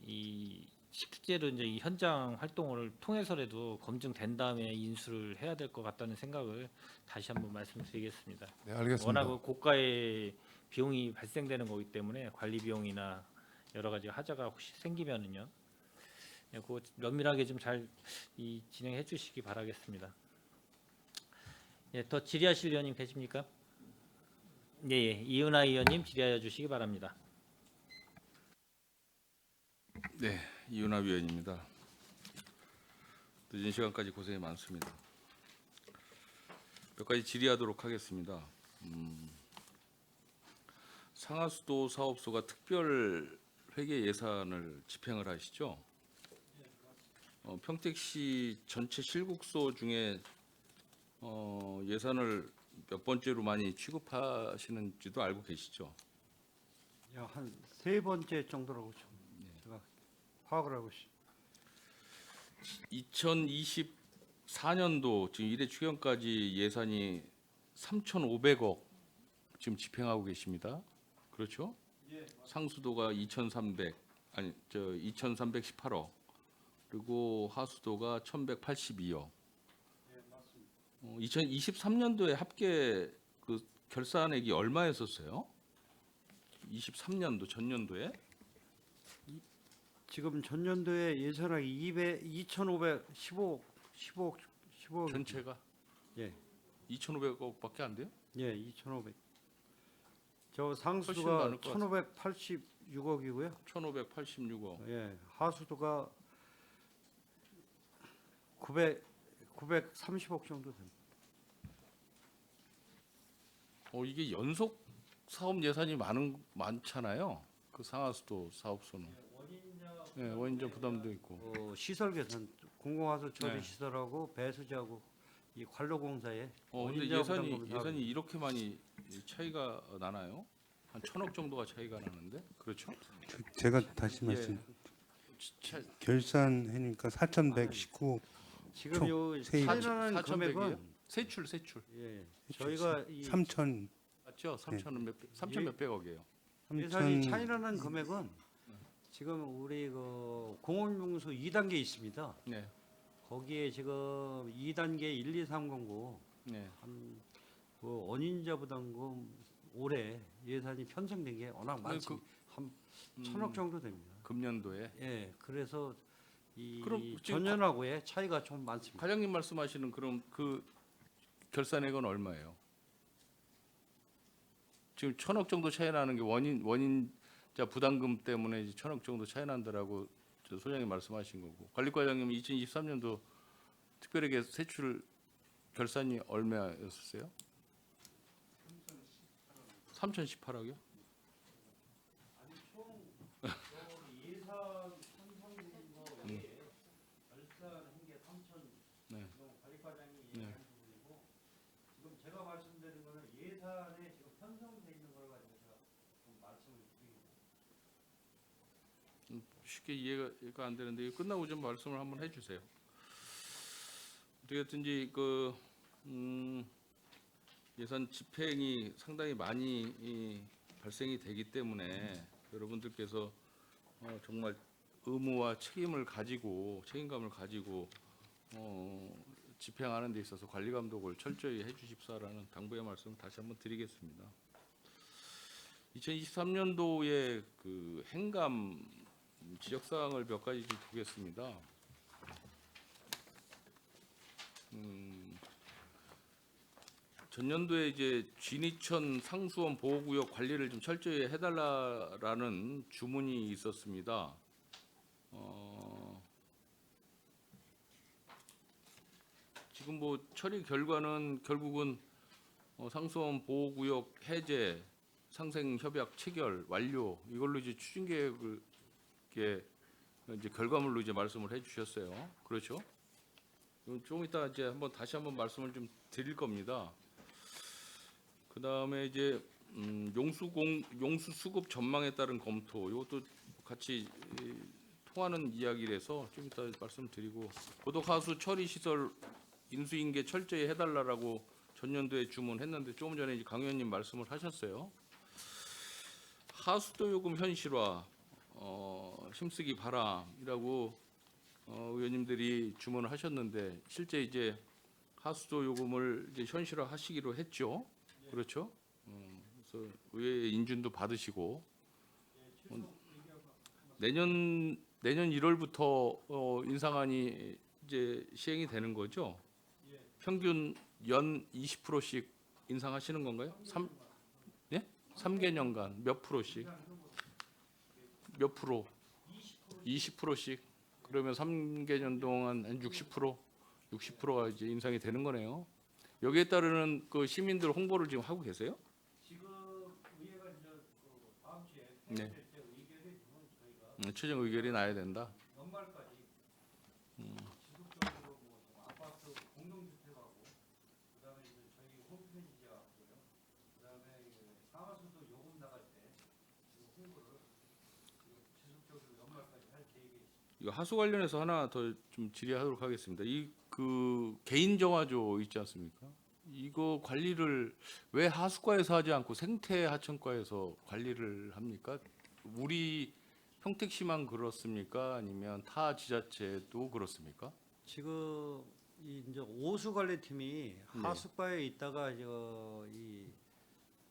이 실제로 이제 이 현장 활동을 통해서라도 검증된 다음에 인수를 해야 될 것 같다는 생각을 다시 한번 말씀드리겠습니다. 네, 알겠습니다. 워낙 그 고가의 비용이 발생되는 거기 때문에 관리 비용이나 여러 가지 하자가 혹시 생기면은요, 예, 그거 면밀하게 좀 잘 진행해 주시기 바라겠습니다. 예, 더 질의하실 의원님 계십니까? 예, 예, 이은하 의원님 질의하여 주시기 바랍니다. 네, 이윤하 위원입니다. 늦은 시간까지 고생이 많습니다. 몇 가지 질의하도록 하겠습니다. 상하수도 사업소가 특별 회계 예산을 집행을 하시죠? 평택시 전체 실국소 중에 예산을 몇 번째로 많이 취급하시는지도 알고 계시죠? 한 세 번째 정도라고 좀 제가 파악을 하고 있습니다. 2024년도 지금 1회 추경까지 예산이 3,500억 지금 집행하고 계십니다. 그렇죠? 상수도가 2,318억, 그리고 하수도가 1,182억. 2023년도에 합계 그 결산액이 얼마였었어요? 23년도 전년도에? 지금 전년도에 예산액이 2,515억. 전체가 예, 2,500억밖에 안 돼요? 예, 2,500. 저 훨씬 상수도가 많을 것 1,586억이고요. 1,586억. 예, 하수도가 930억 정도 됩니다. 이게 연속 사업 예산이 많잖아요. 그 상하수도 사업소는. 네, 원인자 부담도 있고. 시설 개선, 공공하수 처리 네. 시설하고 배수지하고 이 관로공사에 근데 원인자 예산이 부담금 사업이- 이렇게 많이 차이가 나나요? 한 1,000억 정도가 차이가 나는데, 그렇죠? 제가 다시 예. 말씀. 차, 결산해니까 4,119. 지금 요 세입. 차이나는 금액은 세출 예, 저희가 이 3,000 맞죠? 3천 몇백억이에요. 예산이 차이나는 금액은 지금 우리 그 공업용수 2단계 있습니다. 네, 거기에 지금 2단계 1, 2, 3, 09 네. 그 원인자 부담금 올해 예산이 편성된 게 워낙 네, 많습니다. 한 1,000억 정도 됩니다. 금년도에 예, 그래서 이 그럼 지금 전년하고의 차이가 좀 많습니다. 과장님 말씀하시는 그럼 그 결산액은 얼마예요? 지금 1,000억 정도 차이 나는 게 원인자 부담금 때문에 1,000억 정도 차이 난다라고 저 소장님 말씀하신 거고, 관리과장님은 2023년도 특별하게 세출 결산이 얼마였었어요? 3,018억이요? 지금 제가 말씀드린 거는 예산에 지금 편성돼 있는 걸 가지고 제가 좀 말씀을 드리고 쉽게 이해가 안 되는데 이거 끝나고 좀 말씀을 한번 해주세요. 어떻게든지 예산 집행이 상당히 많이 발생이 되기 때문에 여러분들께서 정말 의무와 책임감을 가지고 집행하는 데 있어서 관리 감독을 철저히 해주십사라는 당부의 말씀을 다시 한번 드리겠습니다. 2023년도에 그 행감 지적 사항을 몇 가지 좀 보겠습니다. 전년도에 이제 진이천 상수원 보호구역 관리를 좀 철저히 해달라라는 주문이 있었습니다. 지금 뭐 처리 결과는 결국은 상수원 보호구역 해제, 상생협약 체결 완료 이걸로 이제 추진 계획을 이제 결과물로 이제 말씀을 해주셨어요. 그렇죠? 좀 이따 이제 다시 한번 말씀을 좀 드릴 겁니다. 그 다음에 이제 용수 수급 전망에 따른 검토 이것도 같이 통하는 이야기라서 좀 이따 말씀드리고 고독 하수 처리 시설 인수인계 철저히 해달라라고 전년도에 주문했는데 조금 전에 이제 강 의원님 말씀을 하셨어요. 하수도 요금 현실화 힘쓰기 바람이라고 의원님들이 주문을 하셨는데 실제 이제 하수도 요금을 이제 현실화하시기로 했죠. 그렇죠? 그래서 의회 인준도 받으시고 내년 1월부터 인상안이 이제 시행이 되는 거죠. 평균 연 20%씩 인상하시는 건가요? 3개년간 몇 프로씩? 몇 프로? 20%씩. 그러면 3개년 동안 한 60%가 이제 인상이 되는 거네요. 여기에 따르는 그 시민들 홍보를 지금 하고 계세요? 지금 의회가 이제 다음 주에 네. 때 의결이 되면 저희가 최종 의결이 나야 된다. 연말까지 지속적으로 뭐 아파트 공동주택하고 그다음에 이제 저희 홈페이지 하고요. 그다음에 상하수도 요금 나갈 때 홍보를 지속적으로 연말까지 할 계획이 있습니다. 이거 하수 관련해서 하나 더 좀 질의하도록 하겠습니다. 이 그 개인 정화조 있지 않습니까? 이거 관리를 왜 하수과에서 하지 않고 생태 하천과에서 관리를 합니까? 우리 평택시만 그렇습니까? 아니면 타 지자체도 그렇습니까? 지금 이제 오수관리팀이 하수과에 있다가 이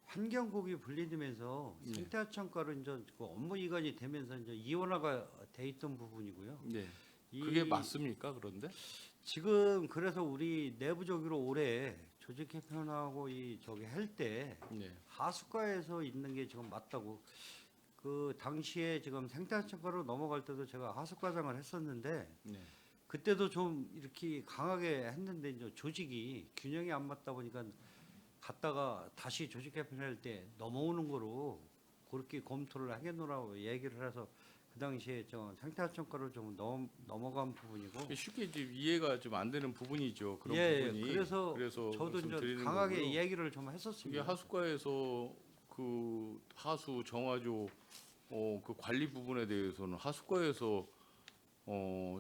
환경국이 분리되면서 네. 생태하천과로 이제 그 업무 이관이 되면서 이제 이원화가 돼 있던 부분이고요. 네. 이- 그게 맞습니까? 그런데? 지금 그래서 우리 내부적으로 올해 조직 개편하고 할 때 네. 하수과에서 있는 게 지금 맞다고 그 당시에 지금 생태하천과로 넘어갈 때도 제가 하수과장을 했었는데 네. 그때도 좀 이렇게 강하게 했는데 이제 조직이 균형이 안 맞다 보니까 갔다가 다시 조직 개편할 때 넘어오는 거로 그렇게 검토를 하겠노라고 얘기를 해서 그 당시에 저 생태하천과로 좀 넘어간 부분이고 쉽게 이제 이해가 좀 안 되는 부분이죠. 그런 예, 부분이. 그래서 저도 말씀드리는 이제 강하게 거고요. 얘기를 좀 이게 했었습니다. 하수과에서 그 하수 정화조 그 관리 부분에 대해서는 하수과에서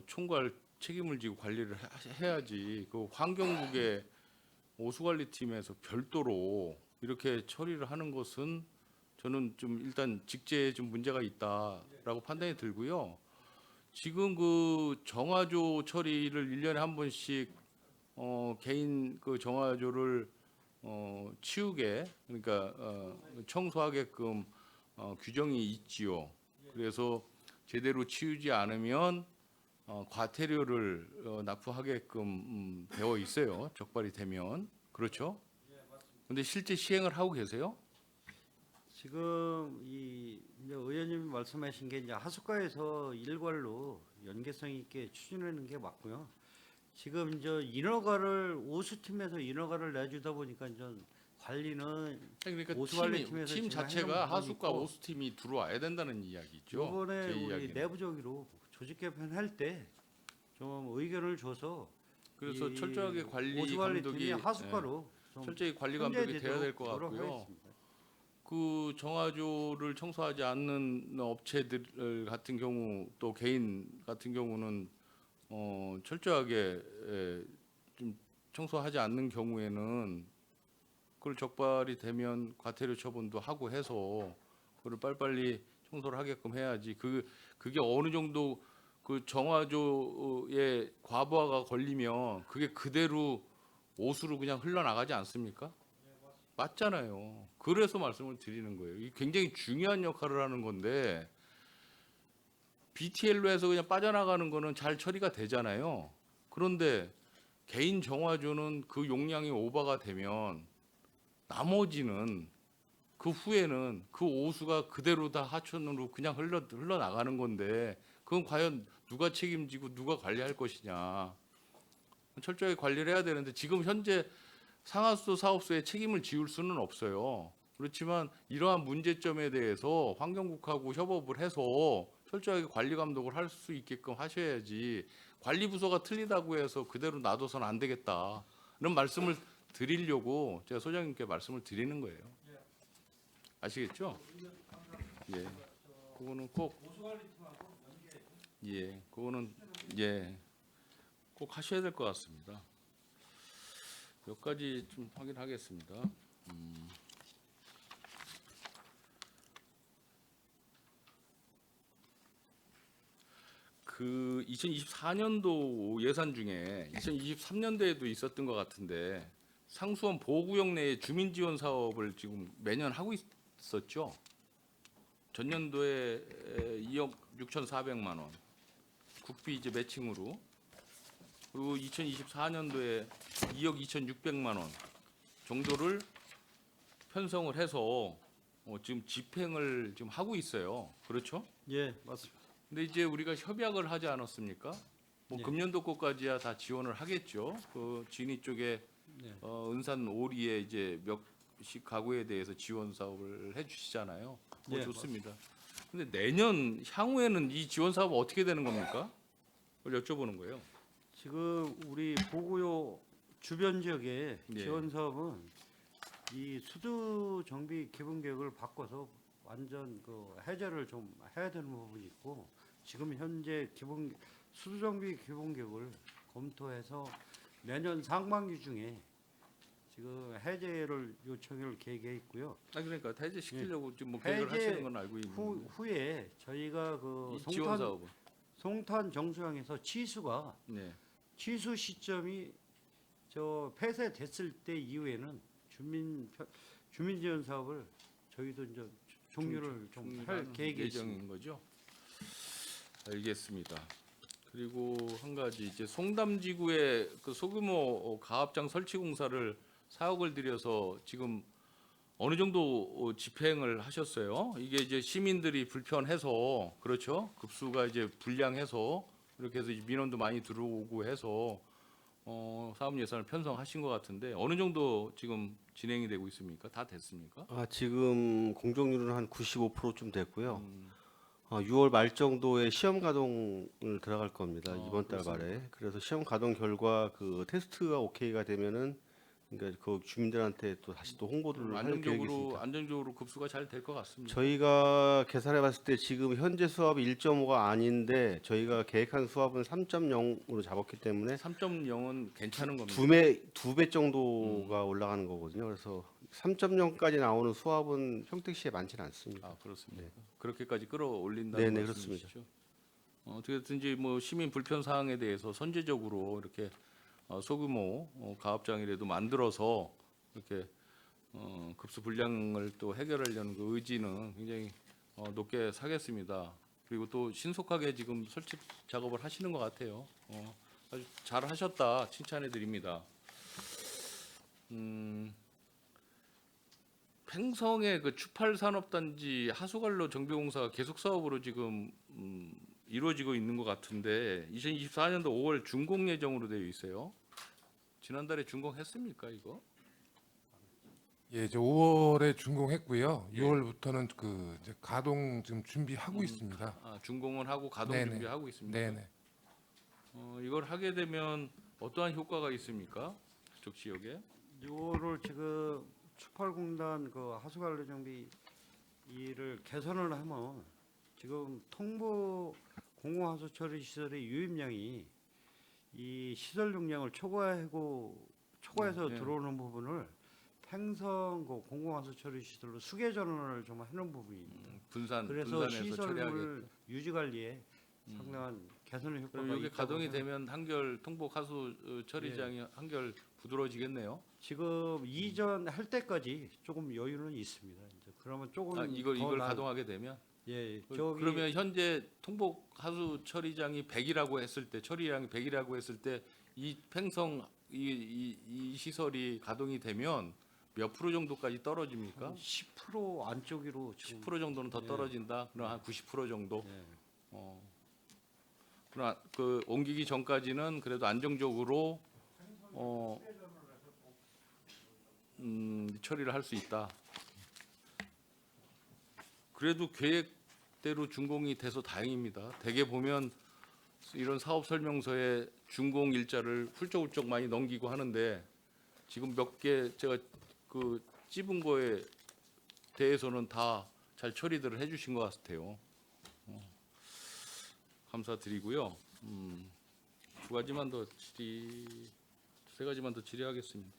총괄 책임을 지고 관리를 해야지 그 환경국의 오수관리팀에서 별도로 이렇게 처리를 하는 것은 저는 좀 일단 직제에 좀 문제가 있다라고 판단이 들고요. 지금 그 정화조 처리를 1년에 한 번씩 개인 그 정화조를 치우게 그러니까 청소하게끔 규정이 있지요. 그래서 제대로 치우지 않으면 과태료를 납부하게끔 되어 있어요. 적발이 되면. 그렇죠? 근데 실제 시행을 하고 계세요? 지금 이제 의원님이 말씀하신 게 이제 하수과에서 일괄로 연계성 있게 추진하는 게 맞고요. 지금 이제 인허가를 오수팀에서 인허가를 내주다 보니까 이제 관리는 그러니까 오수관리팀에서 팀 지금 자체가 해놓은 하수과 부분이 있고 오수팀이 들어와야 된다는 이야기죠. 이번에 제 우리 이야기는. 내부적으로 조직 개편할 때 좀 의견을 줘서 그래서 이 철저하게 관리 오수관리팀이 감독이 하수과로 좀 철저히 관리 감독이 돼야 될 것 노력하도록 같고요. 하겠습니다. 그 정화조를 청소하지 않는 업체들 같은 경우 또 개인 같은 경우는 철저하게 좀 청소하지 않는 경우에는 그걸 적발이 되면 과태료 처분도 하고 해서 그걸 빨리빨리 청소를 하게끔 해야지. 그게 어느 정도 그 정화조의 과부하가 걸리면 그게 그대로 오수로 그냥 흘러나가지 않습니까? 맞잖아요. 그래서 말씀을 드리는 거예요. 이게 굉장히 중요한 역할을 하는 건데 BTL로 해서 그냥 빠져나가는 거는 잘 처리가 되잖아요. 그런데 개인 정화조는 그 용량이 오버가 되면 나머지는 그 후에는 그 오수가 그대로 다 하천으로 그냥 흘러나가는 건데 그건 과연 누가 책임지고 누가 관리할 것이냐. 철저하게 관리를 해야 되는데 지금 현재 상하수도 사업소에 책임을 지울 수는 없어요. 그렇지만 이러한 문제점에 대해서 환경국하고 협업을 해서 철저하게 관리 감독을 할 수 있게끔 하셔야지 관리 부서가 틀리다고 해서 그대로 놔둬서는 안 되겠다. 이런 말씀을 드리려고 제가 소장님께 말씀을 드리는 거예요. 아시겠죠? 예. 그거는 꼭 예. 그거는 예. 꼭 하셔야 될 것 같습니다. 몇 가지 좀 확인하겠습니다. 그 2024년도 예산 중에 2023년도에도 있었던 것 같은데 상수원 보호구역 내에 주민 지원 사업을 지금 매년 하고 있었죠. 전년도에 2억 6,400만 원 국비 이제 매칭으로 그리고 2024년도에 2억 2,600만 원 정도를 편성을 해서 지금 집행을 지금 하고 있어요. 그렇죠? 예, 맞습니다. 근데 이제 우리가 협약을 하지 않았습니까? 뭐 예. 금년도 거까지야 다 지원을 하겠죠. 그 진위 쪽에 네. 은산 오리에 이제 몇십 가구에 대해서 지원 사업을 해주시잖아요. 예, 좋습니다. 근데 내년 향후에는 이 지원 사업 어떻게 되는 겁니까? 그걸 여쭤보는 거예요. 지금 우리 보구요 주변 지역의 예. 지원 사업은 이 수도 정비 기본 계획을 바꿔서 완전 그 해제를 좀 해야 되는 부분이 있고 지금 현재 수도 정비 기본 계획을 검토해서 내년 상반기 중에 지금 해제를 요청을 계획해 있고요. 그러니까 해제 시키려고 지금 뭐 계획을 해제 하시는 건 알고 있는데 후에 저희가 그 이 지원 사업은 송탄 정수장에서 치수가 네. 취수 시점이 저 폐쇄됐을 때 이후에는 주민 지원 사업을 저희도 이제 종료를 좀 할 계획이 있습니다. 예정인 거죠. 알겠습니다. 그리고 한 가지 이제 송담지구에 그 소규모 가압장 설치 공사를 4억을 들여서 지금 어느 정도 집행을 하셨어요? 이게 이제 시민들이 불편해서 그렇죠? 급수가 이제 불량해서 이렇게 해서 민원도 많이 들어오고 해서 사업 예산을 편성하신 것 같은데 어느 정도 지금 진행이 되고 있습니까? 다 됐습니까? 지금 공정률은 한 95%좀 됐고요. 6월 말 정도에 시험 가동을 들어갈 겁니다. 이번 달 말에. 그래서 시험 가동 결과 그 테스트가 오케이가 되면은 그러니까 그 주민들한테 또 다시 또 홍보를 할 계획이 있습니다. 안정적으로 급수가 잘 될 것 같습니다. 저희가 계산해 봤을 때 지금 현재 수압이 1.5가 아닌데 저희가 계획한 수압은 3.0으로 잡았기 때문에 3.0은 괜찮은 겁니다. 두 배 정도가 올라가는 거거든요. 그래서 3.0까지 나오는 수압은 평택시에 많지는 않습니다. 아 그렇습니다. 그렇게까지 끌어올린다는 네네, 말씀이시죠? 어떻게든지 뭐 시민 불편 사항에 대해서 선제적으로 이렇게 소규모 가압장이라도 만들어서 이렇게 급수 불량을 또 해결하려는 그 의지는 굉장히 높게 사겠습니다. 그리고 또 신속하게 지금 설치 작업을 하시는 것 같아요. 아주 잘 하셨다 칭찬해 드립니다. 횡성의 그 추팔산업단지 하수관로 정비공사가 계속 사업으로 지금 이루어지고 있는 것 같은데 2024년도 5월 준공 예정으로 되어 있어요. 지난달에 준공했습니까 이거? 예, 이제 5월에 준공했고요. 예. 6월부터는 그 이제 가동 지금 준비하고 있습니다. 준공은 하고 가동 네네. 준비하고 있습니다. 네네. 이걸 하게 되면 어떠한 효과가 있습니까? 그쪽 지역에? 이거를 지금 추팔공단 그 하수관로 정비 일을 개선을 하면 지금 통보 공공하수 처리 시설의 유입량이 이 시설 용량을 초과해서 네. 들어오는 부분을 팽성 그 공공화수 처리 시설로 수계 전환을 좀 하는 부분입니다. 그래서 분산해서 시설물 처리하겠다. 유지 관리에 상당한 개선의 효과가 그럼 이게 있다고 가동이 생각- 되면 한결 통복 하수 처리장이 한결 부드러워지겠네요. 지금 이전 할 때까지 조금 여유는 있습니다. 이제 그러면 조금 이걸 더 가동하게 되면 예, 저기 그러면 현재 통복 하수 처리장이 100이라고 했을 때 처리량이 100이라고 했을 때 이 팽성 이 시설이 가동이 되면 몇 프로 정도까지 떨어집니까? 10% 안쪽으로 지금 10% 정도는 더 예. 떨어진다. 그럼 한 90% 정도. 예. 그러나 그 옮기기 전까지는 그래도 안정적으로 처리를 할 수 있다. 그래도 계획대로 준공이 돼서 다행입니다. 대개 보면 이런 사업 설명서에 준공 일자를 훌쩍훌쩍 많이 넘기고 하는데 지금 몇 개 제가 그 찝은 거에 대해서는 다 잘 처리들을 해주신 것 같아요. 감사드리고요. 두세 가지만 더 질의하겠습니다.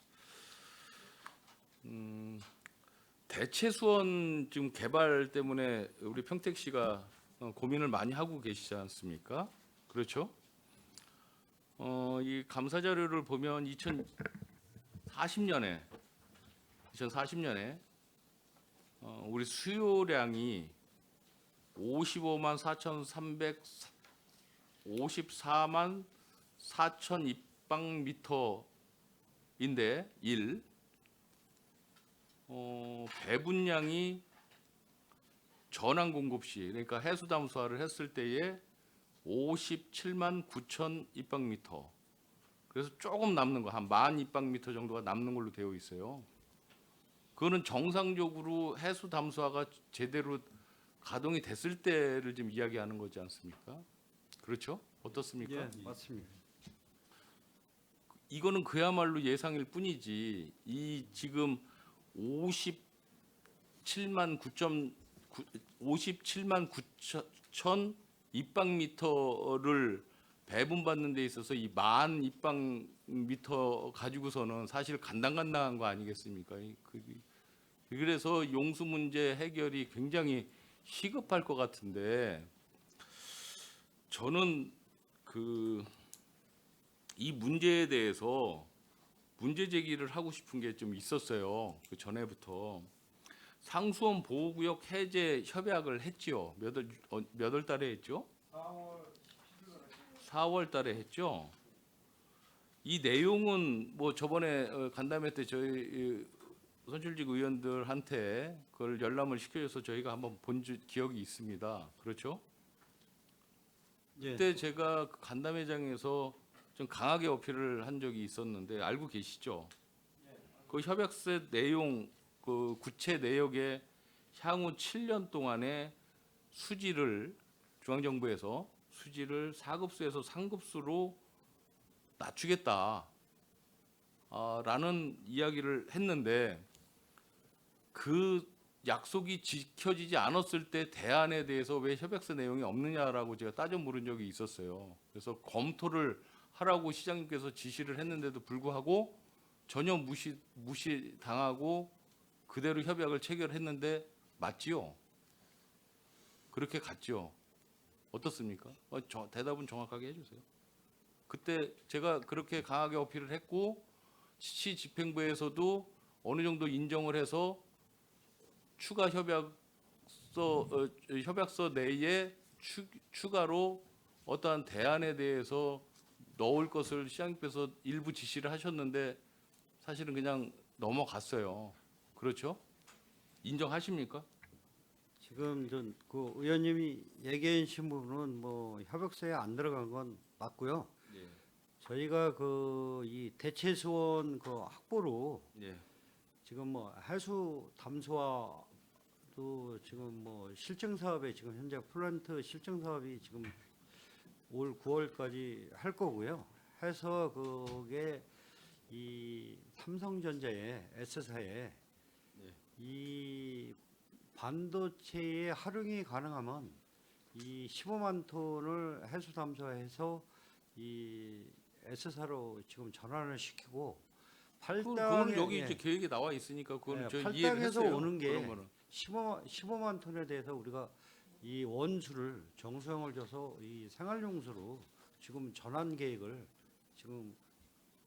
대체 수원 지금 개발 때문에 우리 평택시가 고민을 많이 하고 계시지 않습니까? 그렇죠? 이 감사 자료를 보면 2040년에 우리 수요량이 54만 4천 입방미터인데 배분량이 전환 공급 시 그러니까 해수 담수화를 했을 때에 57만 9천 입방미터. 그래서 조금 남는 거 한 10,000 입방미터 정도가 남는 걸로 되어 있어요. 그거는 정상적으로 해수 담수화가 제대로 가동이 됐을 때를 지금 이야기하는 거지 않습니까? 그렇죠? 어떻습니까? 예, 맞습니다. 이거는 그야말로 예상일 뿐이지 이 지금 57만 9천 입방미터를 배분받는 데 있어서 이 10,000 입방미터 가지고서는 사실 간당간당한 거 아니겠습니까? 그래서 용수 문제 해결이 굉장히 시급할 것 같은데 저는 이 문제에 대해서 문제 제기를 하고 싶은 게 좀 있었어요. 그 전에부터 상수원 보호구역 해제 협약을 했지요. 몇 월 달에 했죠? 4월 달에 했죠. 이 내용은 뭐 저번에 간담회 때 저희 선출직 의원들한테 그걸 열람을 시켜줘서 저희가 한번 본 기억이 있습니다. 그렇죠? 예. 그때 제가 그 간담회장에서 좀 강하게 어필을 한 적이 있었는데 알고 계시죠? 그 협약서 내용 그 구체 내역에 향후 7년 동안에 수지를 중앙정부에서 수지를 4급수에서 3급수로 낮추겠다. 라는 이야기를 했는데 그 약속이 지켜지지 않았을 때 대안에 대해서 왜 협약서 내용이 없느냐라고 제가 따져 물은 적이 있었어요. 그래서 검토를 하라고 시장님께서 지시를 했는데도 불구하고 전혀 무시당하고 그대로 협약을 체결했는데 맞지요? 그렇게 갔죠? 어떻습니까? 대답은 정확하게 해주세요. 그때 제가 그렇게 강하게 어필을 했고 시 집행부에서도 어느 정도 인정을 해서 추가 협약서 내에 추가로 어떠한 대안에 대해서 넣을 것을 시장님께서 일부 지시를 하셨는데 사실은 그냥 넘어갔어요. 그렇죠? 인정하십니까? 지금 그 의원님이 얘기해 주신 부분은 뭐 협약서에 안 들어간 건 맞고요. 예. 저희가 그 이 대체 수원 그 확보로 예. 지금 뭐 해수 담수화도 지금 뭐 실증 사업에 지금 현재 플랜트 실증 사업이 지금 올 9월까지 할 거고요. 해서 그게 이 삼성전자의 S사에 이 반도체의 활용이 가능하면 이 15만 톤을 해수 담수화해서 이 S사로 지금 전환을 시키고 그거는 여기 예. 이제 계획에 나와 있으니까 그거는 예, 저 이해를 팔당에서 했어요. 오는 게 그러면은. 15만 톤에 대해서 우리가 이 원수를 정수형을 줘서 이 생활용수로 지금 전환 계획을 지금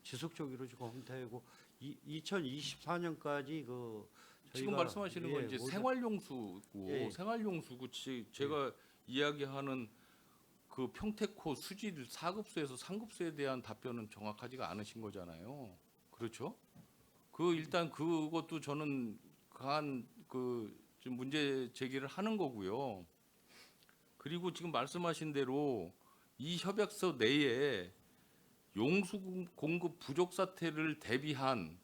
지속적으로 지금 검토하고 2024년까지 그 지금 저희가, 말씀하시는 건 예, 이제 모든- 생활용수고 예. 생활용수고 제가 이야기하는 그 평택호 수질 4급수에서 3급수에 대한 답변은 정확하지가 않으신 거잖아요. 그렇죠? 그 일단 그것도 저는 강한 그 좀 문제 제기를 하는 거고요. 그리고 지금 말씀하신 대로 이 협약서 내에 용수 공급 부족 사태를 대비한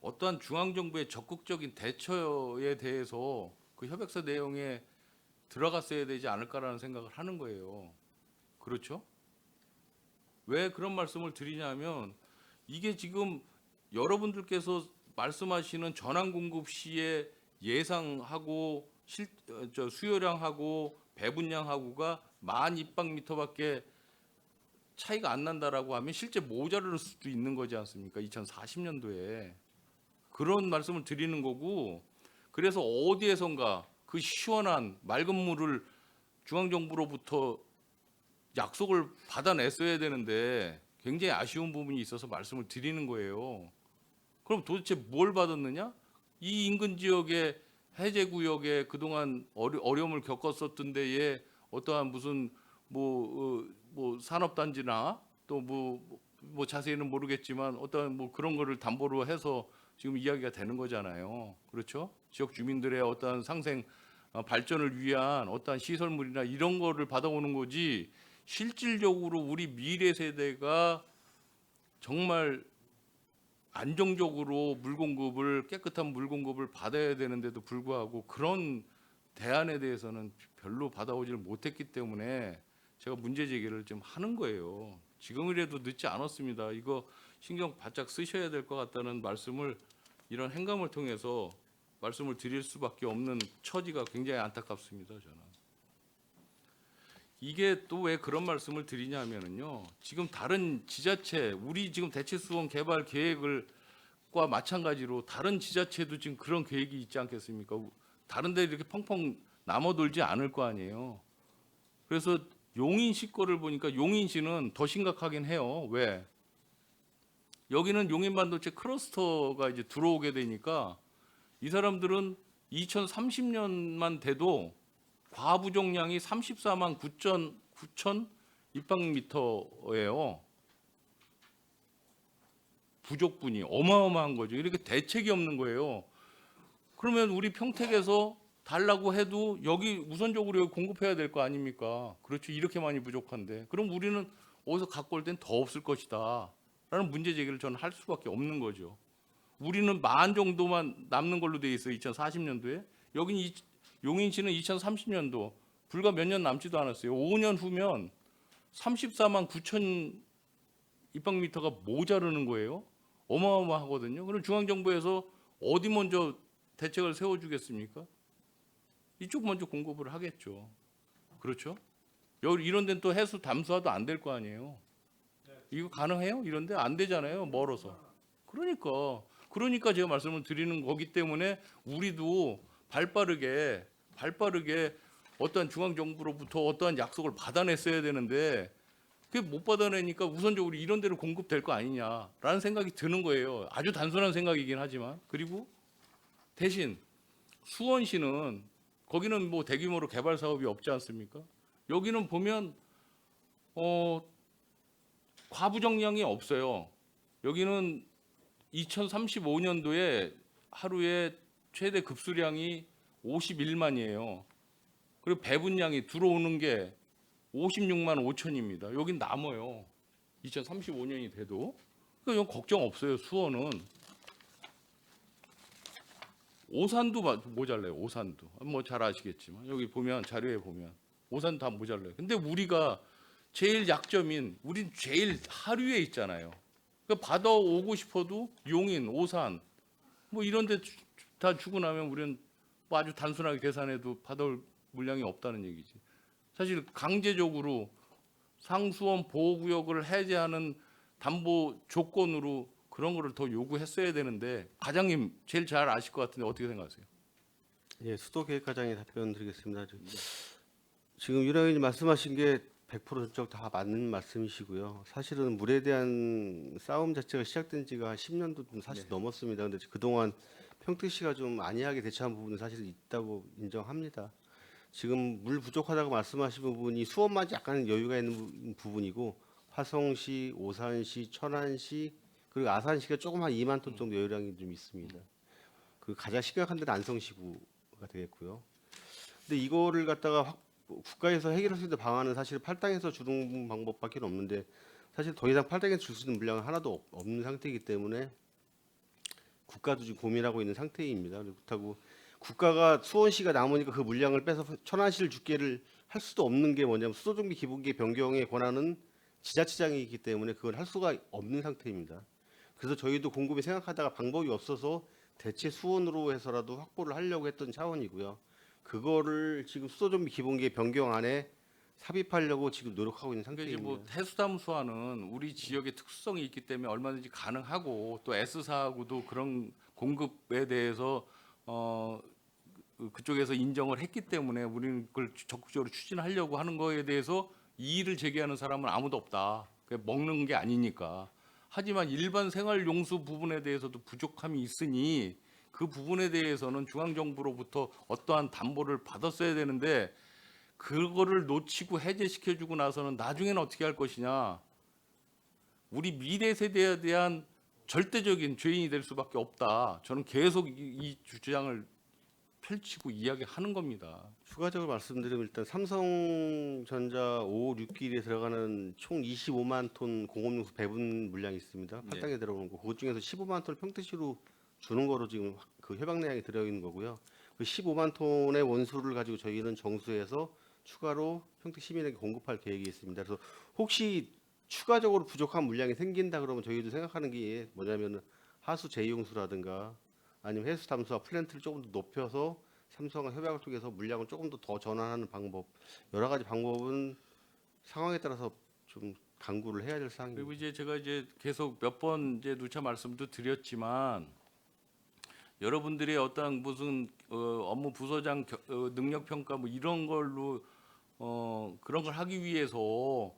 어떠한 중앙정부의 적극적인 대처에 대해서 그 협약서 내용에 들어갔어야 되지 않을까라는 생각을 하는 거예요. 그렇죠? 왜 그런 말씀을 드리냐면 이게 지금 여러분들께서 말씀하시는 전환 공급 시에 예상하고 수요량하고 배분량하고가 10,000 입방미터밖에 차이가 안 난다라고 하면 실제 모자랄 수도 있는 거지 않습니까? 2040년도에 그런 말씀을 드리는 거고, 그래서 어디에선가 그 시원한 맑은 물을 중앙정부로부터 약속을 받아냈어야 되는데 굉장히 아쉬운 부분이 있어서 말씀을 드리는 거예요. 그럼 도대체 뭘 받았느냐? 이 인근 지역의 해제구역에 그동안 어려움을 겪었었던 데에 어떠한 무슨 뭐 산업단지나 또 뭐 자세히는 모르겠지만 어떠한 뭐 그런 거를 담보로 해서 지금 이야기가 되는 거잖아요. 그렇죠? 지역 주민들의 어떠한 상생 발전을 위한 어떠한 시설물이나 이런 거를 받아오는 거지 실질적으로 우리 미래 세대가 정말 안정적으로 물 공급을 깨끗한 물 공급을 받아야 되는데도 불구하고 그런 대안에 대해서는 별로 받아오지를 못했기 때문에 제가 문제 제기를 좀 하는 거예요. 지금이라도 늦지 않았습니다. 이거 신경 바짝 쓰셔야 될 것 같다는 말씀을 이런 행감을 통해서 말씀을 드릴 수밖에 없는 처지가 굉장히 안타깝습니다. 저는. 이게 또 왜 그런 말씀을 드리냐면요. 지금 다른 지자체, 우리 지금 대체수원 개발 계획과 마찬가지로 다른 지자체도 지금 그런 계획이 있지 않겠습니까? 다른 데 이렇게 펑펑 남아돌지 않을 거 아니에요. 그래서 용인시 거를 보니까 용인시는 더 심각하긴 해요. 왜? 여기는 용인반도체 클러스터가 이제 들어오게 되니까 이 사람들은 2030년만 돼도 과부족량이 34만 9천 입방미터예요. 부족분이 어마어마한 거죠. 이렇게 대책이 없는 거예요. 그러면 우리 평택에서 달라고 해도 여기 우선적으로 여기 공급해야 될 거 아닙니까? 그렇죠. 이렇게 많이 부족한데. 그럼 우리는 어디서 갖고 올 땐 더 없을 것이다. 라는 문제 제기를 저는 할 수밖에 없는 거죠. 우리는 10,000 정도만 남는 걸로 돼 있어요. 2040년도에. 여긴 용인시는 2030년도 불과 몇 년 남지도 않았어요. 5년 후면 34만 9천 입방미터가 모자르는 거예요. 어마어마하거든요. 그럼 중앙정부에서 어디 먼저 대책을 세워주겠습니까? 이쪽 먼저 공급을 하겠죠. 그렇죠? 여기 이런 데는 또 해수 담수화도 안 될 거 아니에요. 이거 가능해요? 이런 데 안 되잖아요. 멀어서. 그러니까 제가 말씀을 드리는 거기 때문에 우리도 발빠르게 어떠한 중앙정부로부터 어떠한 약속을 받아냈어야 되는데 그게 못 받아내니까 우선적으로 이런 데로 공급될 거 아니냐라는 생각이 드는 거예요. 아주 단순한 생각이긴 하지만. 그리고 대신 수원시는 거기는 뭐 대규모로 개발 사업이 없지 않습니까? 여기는 보면 과부정량이 없어요. 여기는 2035년도에 하루에 최대 급수량이 51만이에요. 그리고 배분량이 들어오는 게 56만 5천입니다. 여긴 남아요. 2035년이 돼도. 그러니까 이건 걱정 없어요. 수원은. 오산도 모자라요. 오산도. 뭐 잘 아시겠지만 여기 보면 자료에 보면 오산도 다 모자라요. 근데 우리가 제일 약점인 우린 제일 하류에 있잖아요. 그러니까 받아오고 싶어도 용인, 오산 뭐 이런 데 다 주고 나면 우리는 뭐 아주 단순하게 계산해도 받아올 물량이 없다는 얘기지. 사실 강제적으로 상수원 보호구역을 해제하는 담보 조건으로 그런 거를 더 요구했어야 되는데 과장님 제일 잘 아실 것 같은데 어떻게 생각하세요? 예, 수도계획과장이 답변드리겠습니다. 지금 윤 의원님 말씀하신 게 100% 전적 다 맞는 말씀이시고요. 사실은 물에 대한 싸움 자체가 시작된 지가 한 10년도 좀 사실 넘었습니다. 근데 그동안 평택시가 좀 안이하게 대처한 부분은 사실 있다고 인정합니다. 지금 물 부족하다고 말씀하신 부분이 수원만 약간 여유가 있는 부분이고 화성시, 오산시, 천안시 그리고 아산시가 조금 한 2만 톤 정도 여유량이 좀 있습니다. 그 가장 심각한 데는 안성시구가 되겠고요. 근데 이거를 갖다가 국가에서 해결할 수 있는 방안은 사실 팔당에서 주는 방법밖에 없는데 사실 더 이상 팔당에서 줄 수 있는 물량은 하나도 없는 상태이기 때문에 국가도 지금 고민하고 있는 상태입니다. 그렇다고 국가가 수원시가 남으니까 그 물량을 빼서 천안시를 주게를 할 수도 없는 게 뭐냐면 수도정비 기본계 변경의 권한은 지자체장이기 때문에 그걸 할 수가 없는 상태입니다. 그래서 저희도 곰곰이 생각하다가 방법이 없어서 대체 수원으로 해서라도 확보를 하려고 했던 차원이고요. 그거를 지금 수도정비 기본계 변경안에 삽입하려고 지금 노력하고 있는 그러니까 이제 상태입니다. 뭐 해수담수화는 우리 지역의 특수성이 있기 때문에 얼마든지 가능하고 또 S사하고도 그런 공급에 대해서 그쪽에서 인정을 했기 때문에 우리는 그걸 적극적으로 추진하려고 하는 거에 대해서 이의를 제기하는 사람은 아무도 없다. 그게 먹는 게 아니니까. 하지만 일반 생활 용수 부분에 대해서도 부족함이 있으니 그 부분에 대해서는 중앙정부로부터 어떠한 담보를 받았어야 되는데 그거를 놓치고 해제시켜주고 나서는 나중에는 어떻게 할 것이냐. 우리 미래 세대에 대한 절대적인 죄인이 될 수밖에 없다. 저는 계속 이 주장을 펼치고 이야기하는 겁니다. 추가적으로 말씀드리면 일단 삼성전자 5, 6기에 들어가는 총 25만 톤 공업용수 배분 물량이 있습니다. 네. 팔당에 들어오는 거. 그것 중에서 15만 톤을 평택시로 주는 거로 지금 그 협약 내용이 들어있는 거고요. 그 15만 톤의 원수를 가지고 저희는 정수해서 추가로 평택 시민에게 공급할 계획이 있습니다. 그래서 혹시 추가적으로 부족한 물량이 생긴다 그러면 저희도 생각하는 게 뭐냐면은 하수 재이용수라든가 아니면 해수 담수화 플랜트를 조금 더 높여서 삼성과 협약을 통해서 물량을 조금 더 전환하는 방법 여러 가지 방법은 상황에 따라서 좀 강구를 해야 될 사항입니다. 그리고 이제 제가 이제 계속 몇 번 이제 누차 말씀도 드렸지만 여러분들의 어떤 무슨 업무 부서장 능력 평가 뭐 이런 걸로 그런 걸 하기 위해서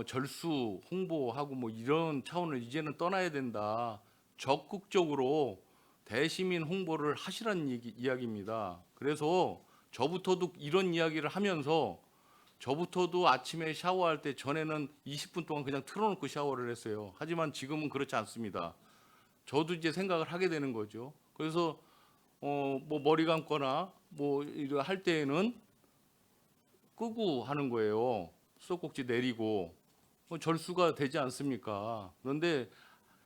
절수 홍보하고 뭐 이런 차원을 이제는 떠나야 된다. 적극적으로 대시민 홍보를 하시라는 이야기입니다. 그래서 저부터도 이런 이야기를 하면서 저부터도 아침에 샤워할 때 전에는 20분 동안 그냥 틀어놓고 샤워를 했어요. 하지만 지금은 그렇지 않습니다. 저도 이제 생각을 하게 되는 거죠. 그래서 뭐 머리 감거나 뭐 이거 할 때에는 끄고 하는 거예요. 수도꼭지 내리고 절수가 되지 않습니까? 그런데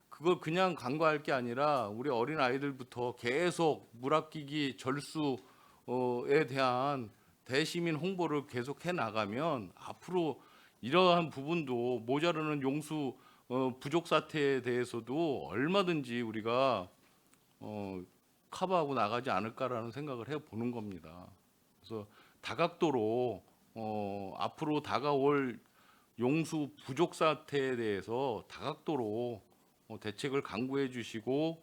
그걸 그냥 간과할 게 아니라 우리 어린 아이들부터 계속 물 아끼기 절수에 대한 대시민 홍보를 계속 해 나가면 앞으로 이러한 부분도 모자라는 용수 부족 사태에 대해서도 얼마든지 우리가 커버하고 나가지 않을까라는 생각을 해 보는 겁니다. 그래서 다각도로 앞으로 다가올 용수 부족 사태에 대해서 다각도로 대책을 강구해 주시고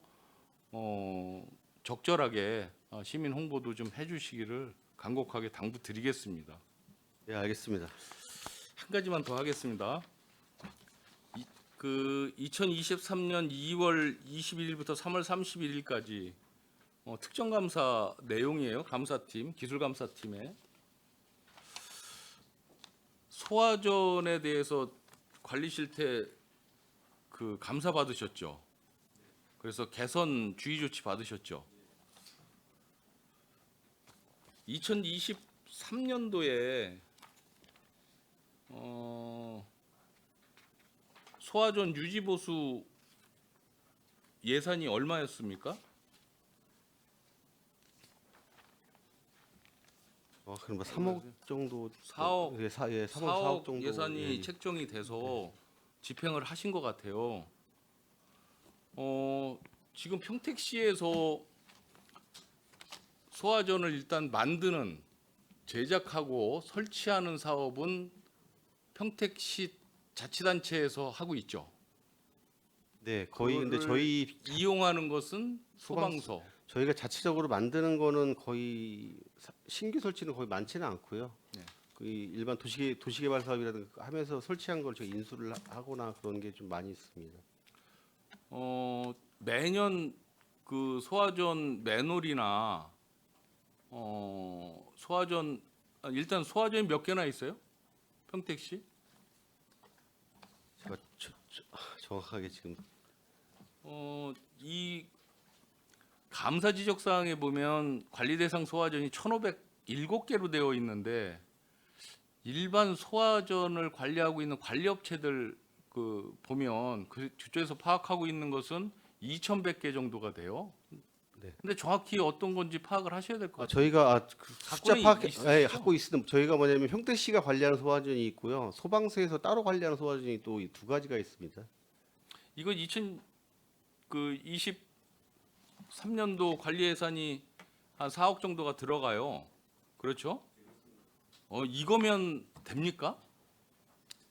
적절하게 시민 홍보도 좀 해주시기를 간곡하게 당부드리겠습니다. 네, 알겠습니다. 한 가지만 더 하겠습니다. 그 2023년 2월 21일부터 3월 31일까지 특정감사 내용이에요. 감사팀, 기술감사팀에 소화전에 대해서 관리 실태 그 감사 받으셨죠. 그래서 개선 주의 조치 받으셨죠. 2023년도에 소화전 유지 보수 예산이 얼마였습니까? 그럼 뭐 3억 정도 4억 예, 3억 4억 4억 정도 예산이 예, 예. 책정이 돼서 집행을 하신 것 같아요. 지금 평택시에서 소화전을 일단 만드는 제작하고 설치하는 사업은 평택시 자치단체에서 하고 있죠. 네, 거의 근데 그거를 저희 이용하는 것은 소방서. 저희가 자체적으로 만드는 거는 거의 신규 설치는 거의 많지는 않고요. 네. 그 일반 도시개발 사업이라든가 하면서 설치한 걸 저희 인수를 하거나 그런 게 좀 많이 있습니다. 매년 그 소화전 매놀이나 소화전 일단 소화전이 몇 개나 있어요? 평택시? 제가 정확하게 지금 이 감사 지적 사항에 보면 관리 대상 소화전이 1,507개로 되어 있는데 일반 소화전을 관리하고 있는 관리업체들 그 보면 그쪽에서 파악하고 있는 것은 2,100개 정도가 돼요. 네. 근데 정확히 어떤 건지 파악을 하셔야 될 것 같아요. 저희가 그 숫자 갖고는 파악 있으시죠? 갖고 있는 저희가 뭐냐면 평택시가 관리하는 소화전이 있고요. 소방서에서 따로 관리하는 소화전이 또 두 가지가 있습니다. 이거 2023년도 관리 예산이 한 4억 정도가 들어가요. 그렇죠? 이거면 됩니까?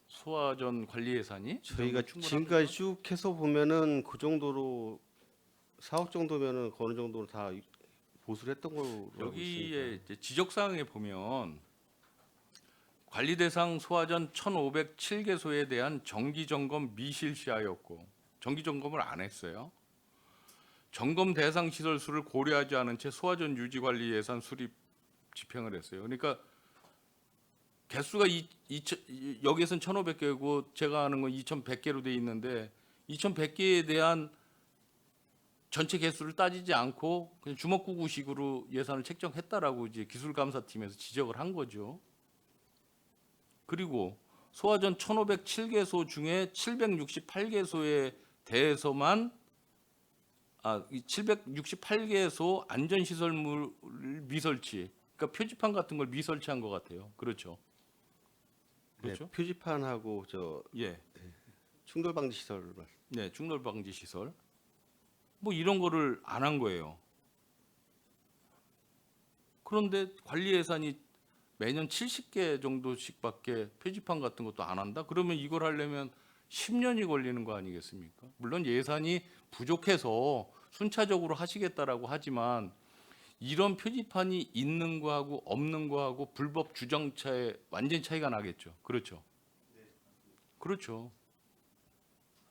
소화전 관리 예산이? 저희가 충분합니까? 지금까지 쭉 해서 보면은 그 정도로 4억 정도면은 어느 정도는 다 보수를 했던 걸로 알고 여기에 있습니다. 이제 지적 사항에 보면 관리 대상 소화전 1,507개소에 대한 정기 점검 미실시하였고 정기 점검을 안 했어요. 점검 대상 시설 수를 고려하지 않은 채 소화전 유지 관리 예산 수립 집행을 했어요. 그러니까 개수가 여기에선 1,500개고 제가 아는 건 2,100개로 돼 있는데 2,100개에 대한 전체 개수를 따지지 않고 그냥 주먹구구식으로 예산을 책정했다라고 이제 기술감사팀에서 지적을 한 거죠. 그리고 소화전 1,507개소 중에 768개소에 대해서만 768개소 안전시설물 미설치, 그러니까 표지판 같은 걸 미설치한 것 같아요. 그렇죠? 그렇죠? 네, 표지판하고 예, 충돌 방지 시설 말씀. 네, 충돌 방지 시설. 뭐 이런 거를 안 한 거예요. 그런데 관리 예산이 매년 70개 정도씩밖에 표지판 같은 것도 안 한다? 그러면 이걸 하려면 10년이 걸리는 거 아니겠습니까? 물론 예산이 부족해서 순차적으로 하시겠다라고 하지만 이런 표지판이 있는 거하고 없는 거하고 불법 주정차에 완전 차이가 나겠죠. 그렇죠? 그렇죠.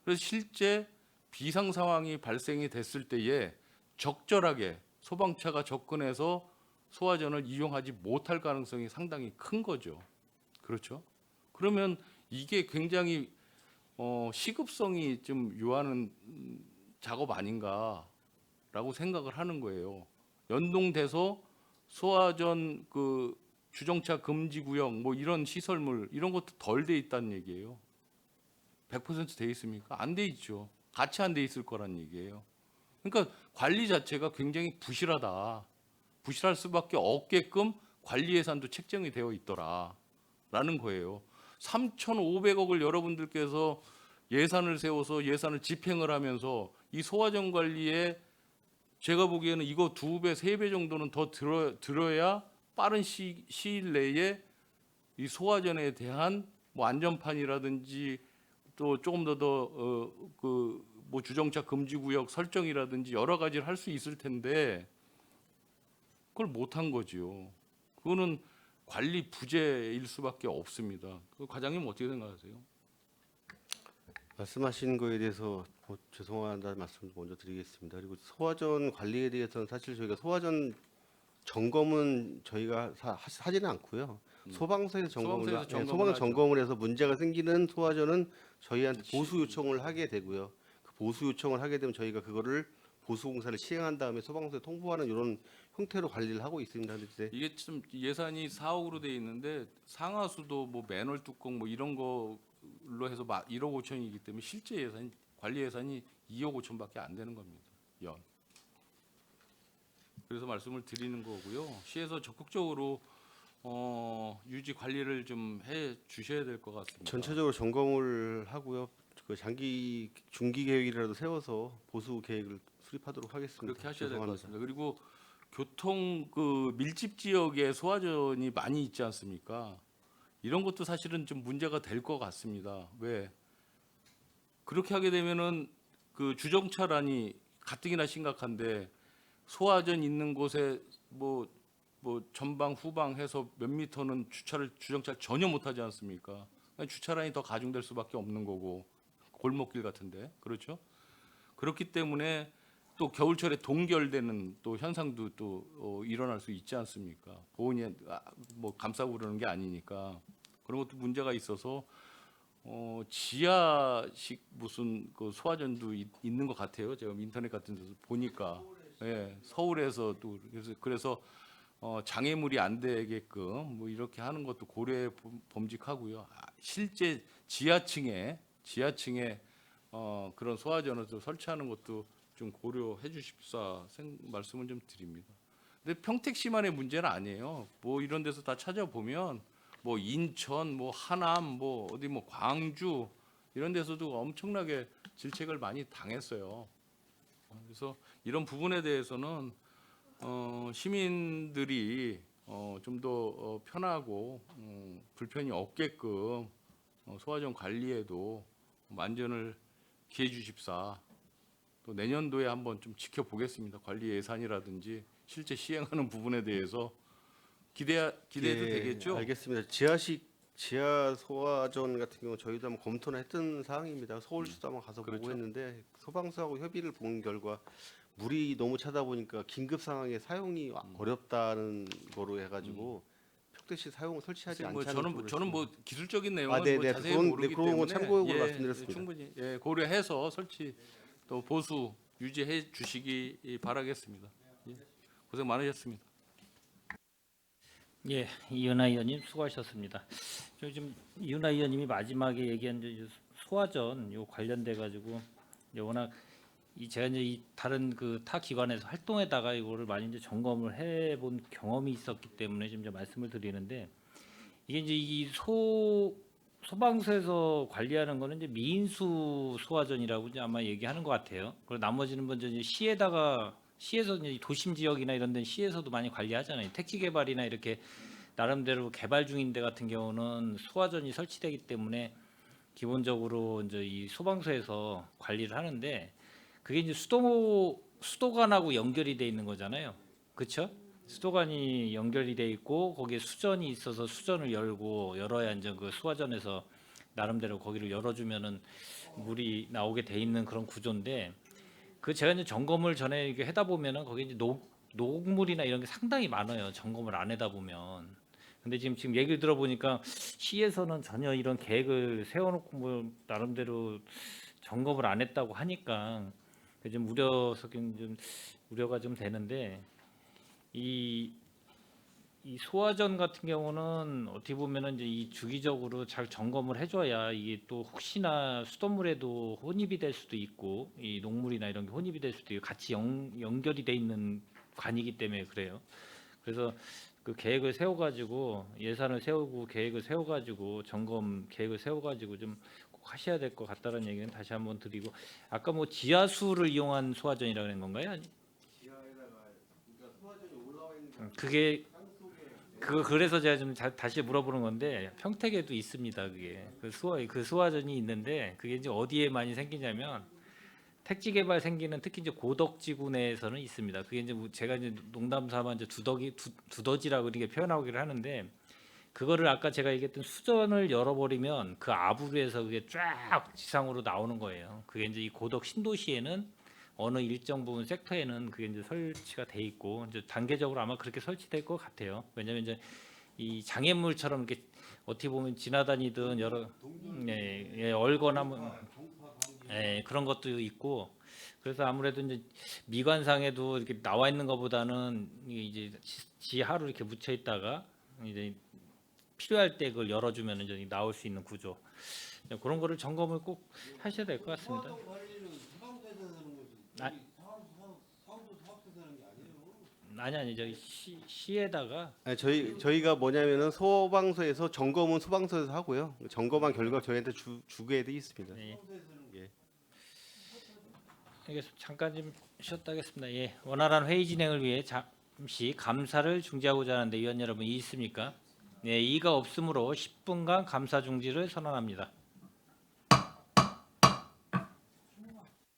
그래서 실제 비상 상황이 발생이 됐을 때에 적절하게 소방차가 접근해서 소화전을 이용하지 못할 가능성이 상당히 큰 거죠. 그렇죠? 그러면 이게 굉장히 시급성이 좀 요하는 작업 아닌가라고 생각을 하는 거예요. 연동돼서 소화전 그 주정차 금지 구역 뭐 이런 시설물 이런 것도 덜 돼 있다는 얘기예요. 100% 돼 있습니까? 안 돼 있죠. 같이 안 돼 있을 거란 얘기예요. 그러니까 관리 자체가 굉장히 부실하다. 부실할 수밖에 없게끔 관리 예산도 책정이 되어 있더라라는 거예요. 3,500억을 여러분들께서 예산을 세워서 예산을 집행을 하면서 이 소화전 관리에 제가 보기에는 이거 2배, 3배 정도는 더 들어야 빠른 시일 내에 이 소화전에 대한 뭐 안전판이라든지 또 조금 더 뭐 주정차 금지 구역 설정이라든지 여러 가지를 할 수 있을 텐데 그걸 못 한 거지요. 그거는 관리 부재일 수밖에 없습니다. 그 과장님 어떻게 생각하세요? 말씀하신 거에 대해서 죄송하다는 말씀 먼저 드리겠습니다. 그리고 소화전 관리에 대해서는 사실 저희가 소화전 점검은 저희가 하지는 않고요. 소방서에서 소방서에서 점검을 소방 하죠. 점검을 해서 문제가 생기는 소화전은 저희한테 보수 요청을 하게 되고요. 그 보수 요청을 하게 되면 저희가 그거를 보수 공사를 시행한 다음에 소방서에 통보하는 이런 형태로 관리를 하고 있습니다. 근데 이게 좀 예산이 4억으로 돼 있는데 상하수도 뭐 맨홀 뚜껑 뭐 이런 걸로 해서 1억 5천이기 때문에 실제 예산 관리 예산이 2억 5천밖에 안 되는 겁니다. 연. 그래서 말씀을 드리는 거고요. 시에서 적극적으로 유지 관리를 좀 해 주셔야 될 것 같습니다. 전체적으로 점검을 하고요. 그 장기 중기 계획이라도 세워서 보수 계획을 수립하도록 하겠습니다. 그렇게 하셔야 될 것 죄송합니다. 같습니다. 그리고 교통 그 밀집 지역에 소화전이 많이 있지 않습니까? 이런 것도 사실은 좀 문제가 될 것 같습니다. 왜? 그렇게 하게 되면은 그 주정차란이 가뜩이나 심각한데 소화전 있는 곳에 뭐 전방 후방 해서 몇 미터는 주정차를 전혀 못하지 않습니까? 그러니까 주차란이 더 가중될 수밖에 없는 거고 골목길 같은데 그렇죠? 그렇기 때문에 또 겨울철에 동결되는 또 현상도 또 일어날 수 있지 않습니까? 보온이 뭐 감싸고 그러는 게 아니니까 그런 것도 문제가 있어서 지하식 무슨 그 소화전도 있는 것 같아요. 제가 인터넷 같은 데서 보니까 예, 서울에서도 그래서 장애물이 안 되게끔 뭐 이렇게 하는 것도 고려해 범직하고요. 실제 지하층에 그런 소화전을 또 설치하는 것도 좀 고려해 주십사 말씀을 좀 드립니다. 근데 평택시만의 문제는 아니에요. 뭐 이런 데서 다 찾아보면 뭐 인천, 뭐 하남, 뭐 어디 뭐 광주 이런 데서도 엄청나게 질책을 많이 당했어요. 그래서 이런 부분에 대해서는 시민들이 좀 더 편하고 불편이 없게끔 소화전 관리에도 만전을 기해 주십사. 또 내년도에 한번 좀 지켜보겠습니다. 관리 예산이라든지 실제 시행하는 부분에 대해서 기대해도 예, 되겠죠? 알겠습니다. 지하 소화전 같은 경우 저희도 한번 검토는 했던 사항입니다. 서울시도 한번 가서 그렇죠. 보고 했는데 소방서하고 협의를 본 결과 물이 너무 차다 보니까 긴급 상황에 사용이 어렵다는 거로 해가지고 평택시 사용 설치하지 뭐 않자는 저는 뭐 기술적인 내용은 아, 네, 뭐 네. 자세히 그런- 모르기 네, 그런 건 때문에 참고용으로 말씀드렸습니다. 충분히 고려해서 설치 또 보수 유지해 주시기 바라겠습니다. 예, 고생 많으셨습니다. 예, 이은하 의원님 수고하셨습니다. 좀 이은하 의원님이 마지막에 얘기한 이제 소화전 요 관련돼 가지고 워낙 제가 이제 이 다른 그 타 기관에서 활동에다가 이거를 많이 이제 점검을 해본 경험이 있었기 때문에 지금 이제 말씀을 드리는데 이게 이제 이 소방서에서 관리하는 거는 이제 미인수 소화전이라고 이제 아마 얘기하는 것 같아요. 그리고 나머지는 먼저 이제 시에서 이제 도심 지역이나 이런 데는 시에서도 많이 관리하잖아요. 택지 개발이나 이렇게 나름대로 개발 중인 데 같은 경우는 소화전이 설치되기 때문에 기본적으로 이제 이 소방서에서 관리를 하는데 그게 이제 수도관하고 연결이 돼 있는 거잖아요. 그렇죠? 수도관이 연결이 돼 있고 거기에 수전이 있어서 수전을 열어야 이제 그 소화전에서 나름대로 거기를 열어주면은 물이 나오게 돼 있는 그런 구조인데 그 제가 이제 점검을 전에 이렇게 하다 보면은 거기 이제 녹물이나 이런 게 상당히 많아요. 점검을 안 하다 보면. 근데 지금 얘기를 들어보니까 시에서는 전혀 이런 계획을 세워놓고 뭐 나름대로 점검을 안 했다고 하니까 좀 우려가 좀 되는데 이 소화전 같은 경우는 어떻게 보면은 이제 이 주기적으로 잘 점검을 해줘야 이게 또 혹시나 수돗물에도 혼입이 될 수도 있고 이 녹물이나 이런 게 혼입이 될 수도 있고 같이 연결이 돼 있는 관이기 때문에 그래요. 그래서 그 계획을 세워가지고 예산을 세우고 계획을 세워가지고 점검 계획을 세워가지고 좀 꼭 하셔야 될 것 같다는 얘기는 다시 한번 드리고 아까 뭐 지하수를 이용한 소화전이라고 그런 건가요? 그게 그래서 제가 좀 다시 물어보는 건데 평택에도 있습니다. 그게 그 소화전이 있는데 그게 이제 어디에 많이 생기냐면 택지 개발 생기는 특히 이제 고덕지구 내에서는 있습니다. 그게 이제 제가 이제 농담삼아 이제 두더지라고 이렇게 표현하기를 하는데 그거를 아까 제가 얘기했던 수전을 열어버리면 그 아부루에서 그게 쫙 지상으로 나오는 거예요. 그게 이제 이 고덕 신도시에는 어느 일정 부분 섹터에는 그게 이제 설치가 돼 있고 이제 단계적으로 아마 그렇게 설치될 것 같아요. 왜냐하면 이제 이 장애물처럼 이렇게 어떻게 보면 지나다니던 여러 얼거나 뭐 그런 것도 있고 그래서 아무래도 이제 미관상에도 이렇게 나와 있는 것보다는 이제 지하로 이렇게 묻혀 있다가 이제 필요할 때 그걸 열어주면 이제 나올 수 있는 구조 그런 거를 점검을 꼭 하셔야 될 것 같습니다. 아니 저기 시에다가 아니, 저희가 뭐냐면은 소방서에서 점검은 소방서에서 하고요. 점검한 결과 저희한테 주게 돼 있습니다. 네. 예. 알겠습니다. 잠깐 좀 쉬었다 하겠습니다. 예, 원활한 회의 진행을 위해 잠시 감사를 중지하고자 하는데 위원 여러분 이의 있습니까? 네, 이의가 없으므로 10분간 감사 중지를 선언합니다.